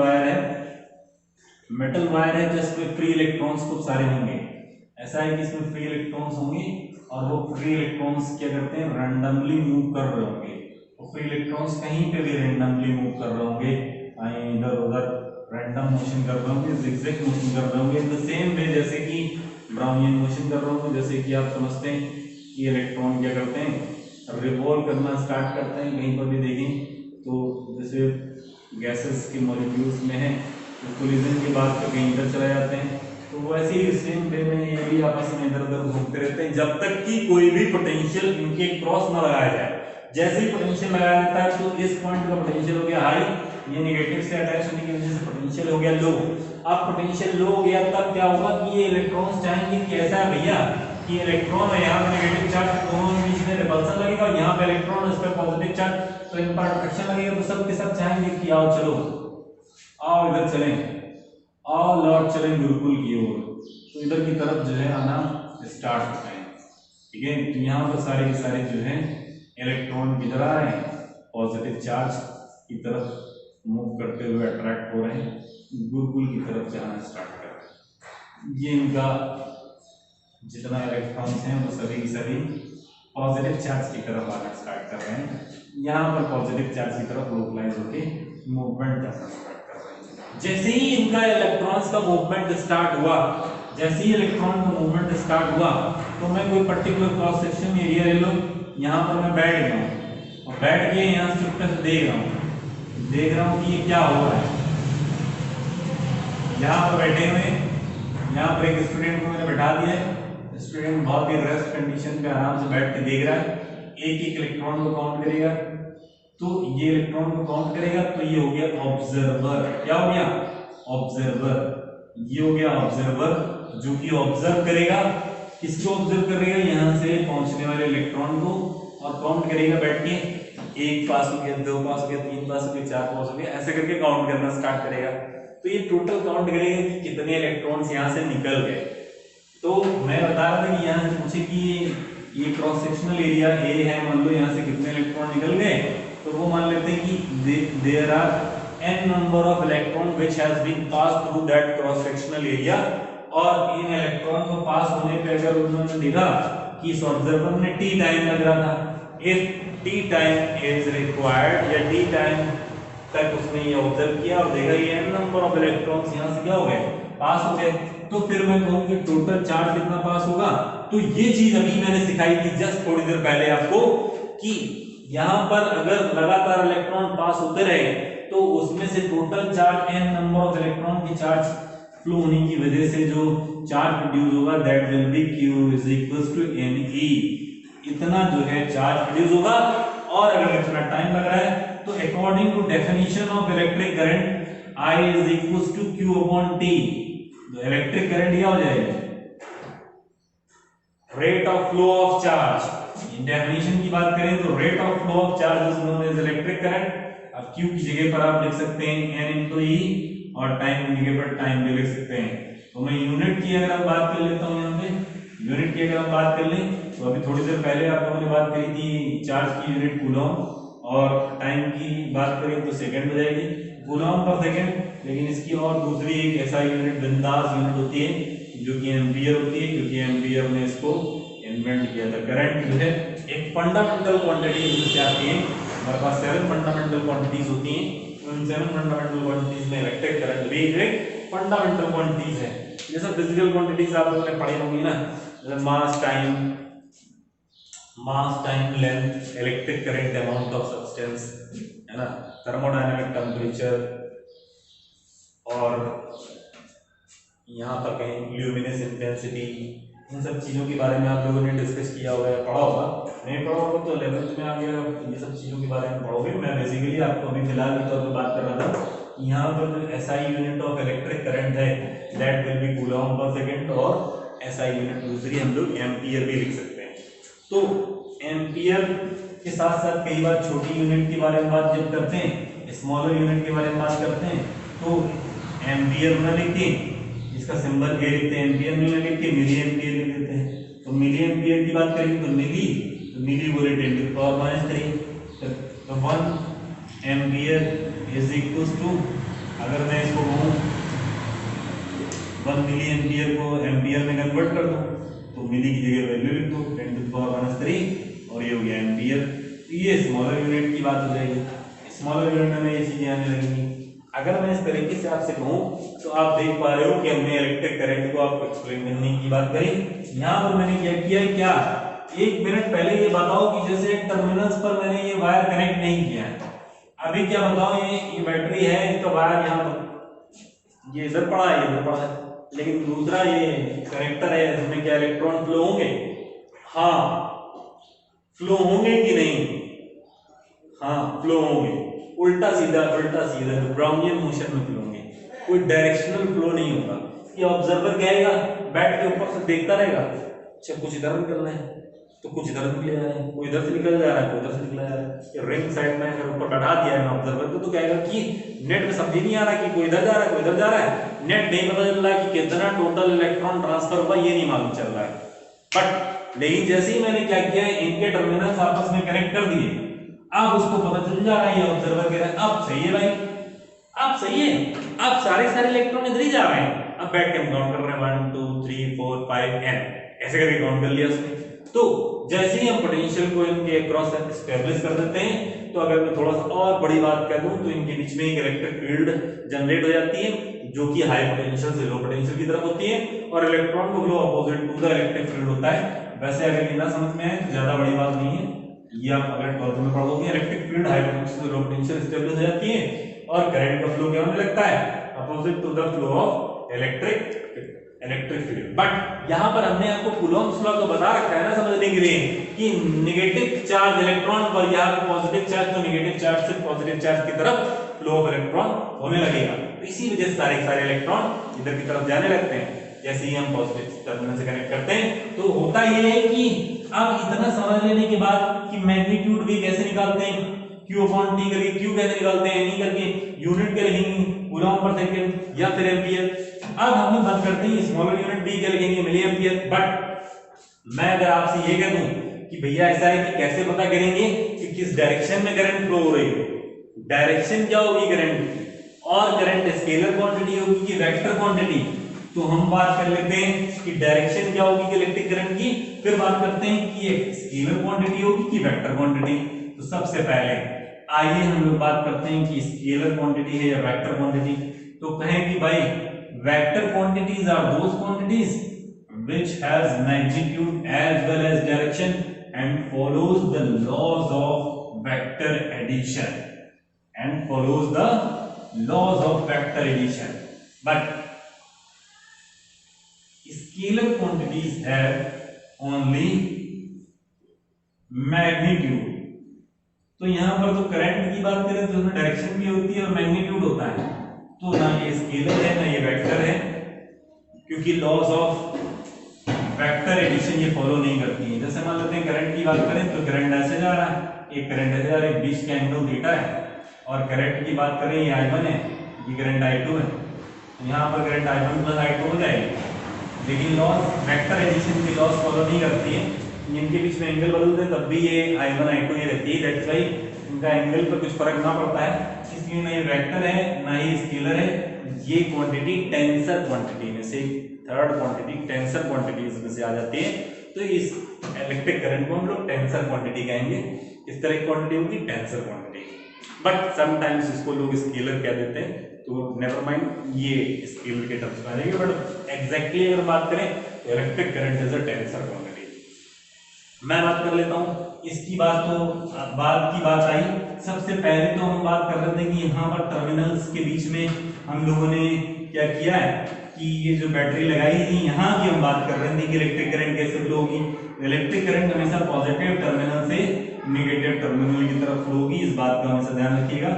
वायर है जिसमें फ्री इलेक्ट्रॉन्स खूब सारे होंगे। ऐसा है कि इसमें फ्री इलेक्ट्रॉन्स होंगे और वो फ्री इलेक्ट्रॉन्स क्या करते हैं, रैंडमली मूव कर रहे होंगे। वो फ्री इलेक्ट्रॉन्स कहीं पे भी रैंडमली मूव कर रहे होंगे, इधर उधर रैंडम मोशन कर रहे होंगे, जिगजैग मोशन कर रहे होंगे। इन द सेम वे जैसे कि ब्राउनियन मोशन कर रहे होंगे, जैसे कि आप समझते हैं कि इलेक्ट्रॉन क्या करते हैं, रिवॉल्व करना स्टार्ट करते हैं। कहीं पर भी देखें तो जैसे गैसेस के मॉलिक्यूल्स में है तो कोलिजन के बाद तो कहीं इधर चले जाते हैं, तो वैसे ही सेम वे में ये भी आपस में इधर उधर घूमते रहते हैं जब तक कि कोई भी पोटेंशियल इनके क्रॉस ना लगाया जाए। जैसे ही पोटेंशियल लगाया जाता है तो इस पॉइंट का पोटेंशियल हो गया हाई, ये नेगेटिव से अटैच होने की वजह से पोटेंशियल हो गया लो। अब पोटेंशियल लो हो गया तब क्या होगा कि ये इलेक्ट्रॉन्स चाहेंगे कि ऐसा है भैया कि इलेक्ट्रॉन है यहाँ पे नेगेटिव चार्ज, दोनों के बीच में रिपल्सन लगेगा, यहाँ पे इलेक्ट्रॉन इस पे पॉजिटिव चार्ज, तो इन पर अट्रैक्शन लगेगा। तो सब के सब चाहेंगे कि आओ चलो आओ इधर चलें, आओ लौट चलें गुरुकुल की ओर, तो इधर की तरफ जो है आना स्टार्ट होते हैं। ठीक है, तो यहाँ पर सारे के सारे जो है इलेक्ट्रॉन किधर आ रहे हैं, पॉजिटिव चार्ज की तरफ मूव करते हुए अट्रैक्ट हो रहे हैं, गुरुकुल की तरफ जाना स्टार्ट कर रहे हैं। ये इनका जितना इलेक्ट्रॉन्स हैं वो सभी की सभी पॉजिटिव चार्ज की तरफ आना स्टार्ट कर रहे हैं। यहाँ पर पॉजिटिव चार्ज की तरफ लोकलाइज होके मूवमेंट करना स्टार्ट कर रहे हैं। जैसे ही इनका इलेक्ट्रॉन्स का मूवमेंट स्टार्ट हुआ, जैसे ही इलेक्ट्रॉन का मूवमेंट स्टार्ट हुआ तो मैं कोई पर्टिकुलर क्रॉस सेक्शन एरिया ले लो, यहाँ पर मैं बैठ गया हूँ और बैठ के यहाँ से चुपचाप से देख रहा हूँ कि ये क्या हो रहा है। यहाँ पर बैठे हुए, यहाँ पर एक स्टूडेंट को मैंने बैठा दिया है, स्टूडेंट बहुत ही रेस्ट कंडीशन पे आराम से बैठ के देख रहा है, एक एक इलेक्ट्रॉन को काउंट करेगा। तो ये इलेक्ट्रॉन को काउंट करेगा तो ये हो गया ऑब्जर्वर। क्या हो गया, ऑब्जर्वर। ये हो गया ऑब्जर्वर जो कि ऑब्जर्व करेगा, किसको ऑब्जर्व करेगा, यहाँ से पहुंचने वाले इलेक्ट्रॉन को, और काउंट करेगा बैठ के, एक पास हो गया, दो पास हो गया, तीन पास हो गया, चार पास हो गया, ऐसे करके काउंट करना स्टार्ट करेगा। तो ये टोटल काउंट करेगा कि कितने इलेक्ट्रॉन्स यहाँ से निकल गए। तो मैं बता रहा था कि यहाँ से पूछे कि ये क्रॉस सेक्शनल एरिया ए है, मान लो यहाँ से कितने इलेक्ट्रॉन निकल गए, तो वो मान लेते हैं कि there are n number of electron which has been pass through that cross sectional area. और इन इलेक्ट्रॉन को पास होने पे अगर उन्होंने देखा कि इस ऑब्जर्वर ने t टाइम लग रहा था, if t time is required या t टाइम तक उसने ये ऑब्जर्व किया और देखा ये n नंबर ऑफ इलेक्ट्रॉन्स यहाँ से क्या हो गए, पास हो गए, तो फिर मैं कहूँ कि टोटल चार्ज कितना पास होगा। तो ये चीज अभी मैंने सिखाई थी जस्ट थोड़ी देर पहले आपको कि यहाँ पर अगर लगातार इलेक्ट्रॉन पास होते रहे तो उसमें से total charge n number of electron की चार्ज फ्लो होने की वजह से जो चार्ज प्रोड्यूस होगा that will be q is equals to ne। इतना जो है चार्ज प्रोड्यूस होगा और अगर इतना टाइम लग रहा है तो according to definition of electric current I is equals to q upon t। तो इलेक्ट्रिक करंट क्या हो जाएगा, rate of flow of charge. Definition की बात करें तो rate of flow of charge is known as electric current. अब q की जगह पर आप लिख सकते हैं n into e और टाइम की जगह पर टाइम भी लिख सकते हैं। तो मैं यूनिट की अगर बात कर लेता हूं, यहाँ पे यूनिट की अगर हम बात कर लें तो अभी थोड़ी देर पहले आप लोगों ने बात करी थी चार्ज की यूनिट कूलॉम, और टाइम की बात करें तो सेकंड हो जाएगी, कूलॉम पर सेकंड। लेकिन इसकी और दूसरी एक ऐसा यूनिट बिंदास यूनिट होती है जो कि एम्पियर होती है, क्योंकि एम्पियर ने इसको इन्वेंट किया था। करंट जो है एक फंडामेंटल क्वांटिटी जिससे आती है, हमारे पास 7 फंडामेंटल क्वांटिटीज होती हैं। उन 7 फंडामेंटल क्वांटिटीज में इलेक्ट्रिक करंट भी एक फंडामेंटल क्वांटिटीज है। जैसे फिजिकल क्वांटिटीज आप लोगों ने पढ़ी होंगी ना, जैसे मास time length, electric current, amount of substance, है ना, थर्मोडायनामिक टेम्परेचर, और यहाँ पर कहीं ल्यूमिनस इंटेंसिटी, इन सब चीज़ों के बारे में आप लोगों ने डिस्कस किया होगा, पढ़ा होगा। नहीं पढ़ा होगा तो 11th में आ गया, ये सब चीज़ों के बारे में पढ़ोगे। मैं बेसिकली आपको अभी फिलहाल के तौर पर बात कर रहा था। यहाँ पर जो SI unit of electric current है that will be coulomb per second, और SI यूनिट दूसरी हम लोग एम्पियर भी लिख सकते हैं। तो एम्पियर के साथ साथ कई बार छोटी यूनिट के बारे में बात जब करते हैं, स्मॉलर यूनिट के बारे में बात करते हैं, तो एम्पियर में लिखते हैं, इसका सिंबल ए लिखते हैं, एम्पियर में लिख के मिली एम्पियर लिख देते हैं। तो मिली एम्पियर की बात करेंगे तो मिली बोले 10 to the power -3, तो 1 एम्पियर इज इक्वल टू, अगर मैं इसको कहूँ 1 मिली एम्पियर को एम्पियर में कन्वर्ट कर दूं तो मिली की जगह वैल्यू लिख दो 10 to the power -3 और ये हो गया एम्पियर। ये स्मॉलर यूनिट की बात हो जाएगी। स्मॉलर यूनिट में ये चीजें आने लगेंगी। अगर मैं इस तरीके से आपसे कहूँ तो आप देख पा रहे हो कि हमने इलेक्ट्रिक करंट को आपको एक्सप्लेन करने की बात करी। यहाँ पर मैंने क्या किया है, क्या 1 मिनट पहले ये बताओ कि जैसे टर्मिनल्स पर मैंने ये वायर कनेक्ट नहीं किया है, अभी क्या बताओ, ये बैटरी है, इसका वायर यहाँ पर ये इधर पड़ा है, इधर पड़ा है, लेकिन दूसरा ये कनेक्टर है, इसमें क्या इलेक्ट्रॉन फ्लो होंगे? हाँ, फ्लो होंगे कि नहीं? हाँ, फ्लो होंगे, उल्टा सीधा ब्राउनियन मोशन में फ्लो होंगे, कोई डायरेक्शनल फ्लो नहीं होगा। ये ऑब्जर्वर क्या आएगा, बैठ के ऊपर से देखता रहेगा, अच्छा कुछ इधर निकलना है तो कुछ इधर निकल जा रहा है, कोई इधर से निकल जा रहा है, कोई उधर से निकल जा रहा है। ये रिंग साइड में अगर ऊपर बैठा दिया है ऑब्जर्वर को तो क्या आएगा कि नेट में समझ नहीं आ रहा कि कोई इधर जा रहा है, कोई इधर जा रहा है, नेट नहीं पता चल रहा है कि कितना टोटल इलेक्ट्रॉन ट्रांसफर हुआ, ये नहीं मालूम चल रहा है। बट लेकिन जैसे ही मैंने क्या किया है, इनके टर्मिनल्स आपस में कनेक्ट कर दिए, अब उसको पता चल जा रहा है, ये ऑब्जर्वर कह रहा है अब सही है भाई, अब सही है, अब सारे इलेक्ट्रॉन इधर ही जा रहे हैं। अब बैठ के हम काउंट कर रहे हैं 1 2 3 4 5 n, ऐसे करके काउंट कर लिया उसने। तो जैसे ही हम पोटेंशियल को इनके अक्रॉस एस्टेब्लिश कर देते हैं, तो अगर मैं थोड़ा सा और बड़ी बात कर दूं तो इनके बीच में एक इलेक्ट्रिक फील्ड जनरेट हो जाती है जो कि हाई पोटेंशियल से लो पोटेंशियल की तरफ होती है, और इलेक्ट्रॉन को flow opposite to the electric field होता है। वैसे अगर ये ना समझ में आए तो ज्यादा बड़ी बात नहीं है, ये आप अगर 12th में पढ़ोगे, इलेक्ट्रिक फील्ड हाई पोटेंशियल से लो पोटेंशियल एस्टेब्लिश हो जाती है और करंट का फ्लो क्या होने लगता है, opposite to the flow of electric field. But यहां पर हमने आपको कूलॉम्स लॉ तो बता रखा है ना समझने के लिए कि नेगेटिव चार्ज इलेक्ट्रॉन पर, यहाँ पे पॉजिटिव चार्ज तो नेगेटिव चार्ज से पॉजिटिव चार्ज की तरफ फ्लो ऑफ इलेक्ट्रॉन होने लगेगा। तो इसी वजह से सारे इलेक्ट्रॉन इधर की तरफ जाने लगते हैं जैसे ही हम पॉजिटिव टर्मिनल से कनेक्ट करते हैं। तो होता यह है कि अब इतना समझ लेने के बाद कि मैग्नीट्यूड भी कैसे निकालते हैं, Q अपॉन T करके, Q कैसे निकालते हैं, नहीं करके यूनिट के लिखेंगे कूलम पर सेकंड या फिर एम्पियर। अब हम लोग बात करते हैं स्मॉलर यूनिट B के लिखेंगे मिली एम्पियर। बट मैं अगर आपसे ये कह दूं कि भैया ऐसा है कि कैसे पता करेंगे कि किस डायरेक्शन में करंट फ्लो हो रही है, डायरेक्शन क्या होगी करंट की, और करंट स्केलर क्वांटिटी होगी कि वेक्टर क्वांटिटी, तो हम बात कर लेते हैं कि डायरेक्शन क्या होगी इलेक्ट्रिक करंट की, फिर बात करते हैं कि ये स्केलर क्वांटिटी होगी कि वेक्टर क्वांटिटी। तो सबसे पहले आइए हम लोग बात करते हैं कि स्केलर क्वांटिटी है या वेक्टर क्वांटिटी। तो कहें कि भाई vector quantities are those quantities which has magnitude as well as direction and follows the laws of vector addition but scalar quantities have only magnitude। तो यहां पर तो करंट की बात करें तो उसमें डायरेक्शन भी होती है और मैग्नीट्यूड होता है, तो ना ये स्केलर है ना ये वेक्टर है, क्योंकि लॉज ऑफ वेक्टर एडिशन ये फॉलो नहीं करती है। जैसे मान लेते हैं करंट की बात करें तो करंट ऐसे जा रहा है, एक करंट ऐसे जा रहा है, बीच का एंगल थीटा है, और करंट की बात करें ये I1 है, ये करंट I2 है, यहाँ पर करंट I1 प्लस I2 हो जाएगी। लेकिन लॉस वेक्टर एडिशन की लॉस फॉलो नहीं करती है, इनके बीच में एंगल बदलते हैं तब भी ये I1 I2 ये रहती है, दैट्स व्हाई इनका एंगल पर कुछ फर्क ना पड़ता है। इसलिए ना ये वेक्टर है ना ही स्केलर है, ये क्वांटिटी टेंसर क्वांटिटी में से थर्ड क्वांटिटी टेंसर क्वांटिटीज में से आ जाती है। तो तो इस इलेक्ट्रिक करंट को हम लोग टेंसर क्वांटिटी कहेंगे। इस तरह की क्वांटिटी होगी टेंसर क्वांटिटी, बट समटाइम्स इसको लोग स्केलर कह देते हैं, तो नेवर माइंड, ये स्केलर के टर्म्स में आ जाएंगे, बट एग्जैक्टली अगर बात करें तो electric current is a tensor quantity. मैं बात कर लेता हूं इसकी बात की बात आई। सबसे पहले तो हम बात कर रहे थे कि यहाँ पर टर्मिनल्स के बीच में हम लोगों ने क्या किया है कि ये जो बैटरी लगाई थी यहाँ की हम बात कर रहे थे कि इलेक्ट्रिक करंट कैसे फ्लो होगी। इलेक्ट्रिक करंट हमेशा पॉजिटिव टर्मिनल से नेगेटिव टर्मिनल की तरफ फ्लो होगी, इस बात का हमेशा ध्यान रखिएगा।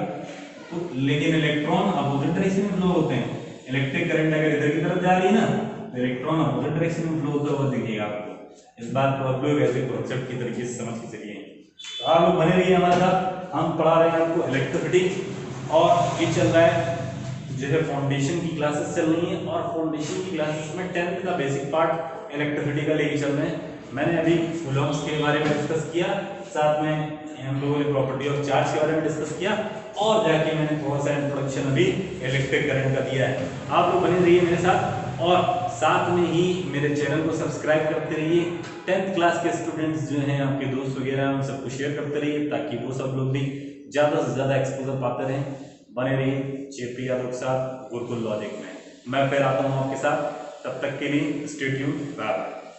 तो लेकिन इलेक्ट्रॉन अपोजिट डायरेक्शन में फ्लो होते हैं। इलेक्ट्रिक करंट अगर इधर की तरफ जा रही है ना तो इलेक्ट्रॉन अपोजिट डायरेक्शन में फ्लो होता हुआ दिखेगा आपको। इस बात को आप लोग ऐसे कॉन्सेप्ट की तरीके से समझ के चलिए। तो आप लोग बने रहिए हमारे साथ, हम पढ़ा रहे हैं आपको इलेक्ट्रिसिटी, और ये चल रहा है जो है फाउंडेशन की क्लासेस चल रही हैं, और फाउंडेशन की क्लासेस में 10th का बेसिक पार्ट इलेक्ट्रिसिटी का लेके चल रहे हैं। मैंने अभी कूलम्ब्स के बारे में डिस्कस किया, साथ में हम लोगों ने प्रॉपर्टी ऑफ चार्ज के बारे में डिस्कस किया, और जाके मैंने थोड़ा सा इंट्रोडक्शन अभी इलेक्ट्रिक करंट का दिया है। आप लोग बने रहिए मेरे साथ, और साथ में ही मेरे चैनल को सब्सक्राइब करते रहिए। 10th क्लास के स्टूडेंट्स जो हैं आपके दोस्त वगैरह उन सबको शेयर करते रहिए, ताकि वो सब लोग भी ज़्यादा से ज़्यादा एक्सपोजर पाते रहें। बने रहिए जेपी यादव के साथ गुरुकुल लॉजिक में। मैं फिर आता हूँ आपके साथ, तब तक के लिए स्टे ट्यून्ड, बाय बाय।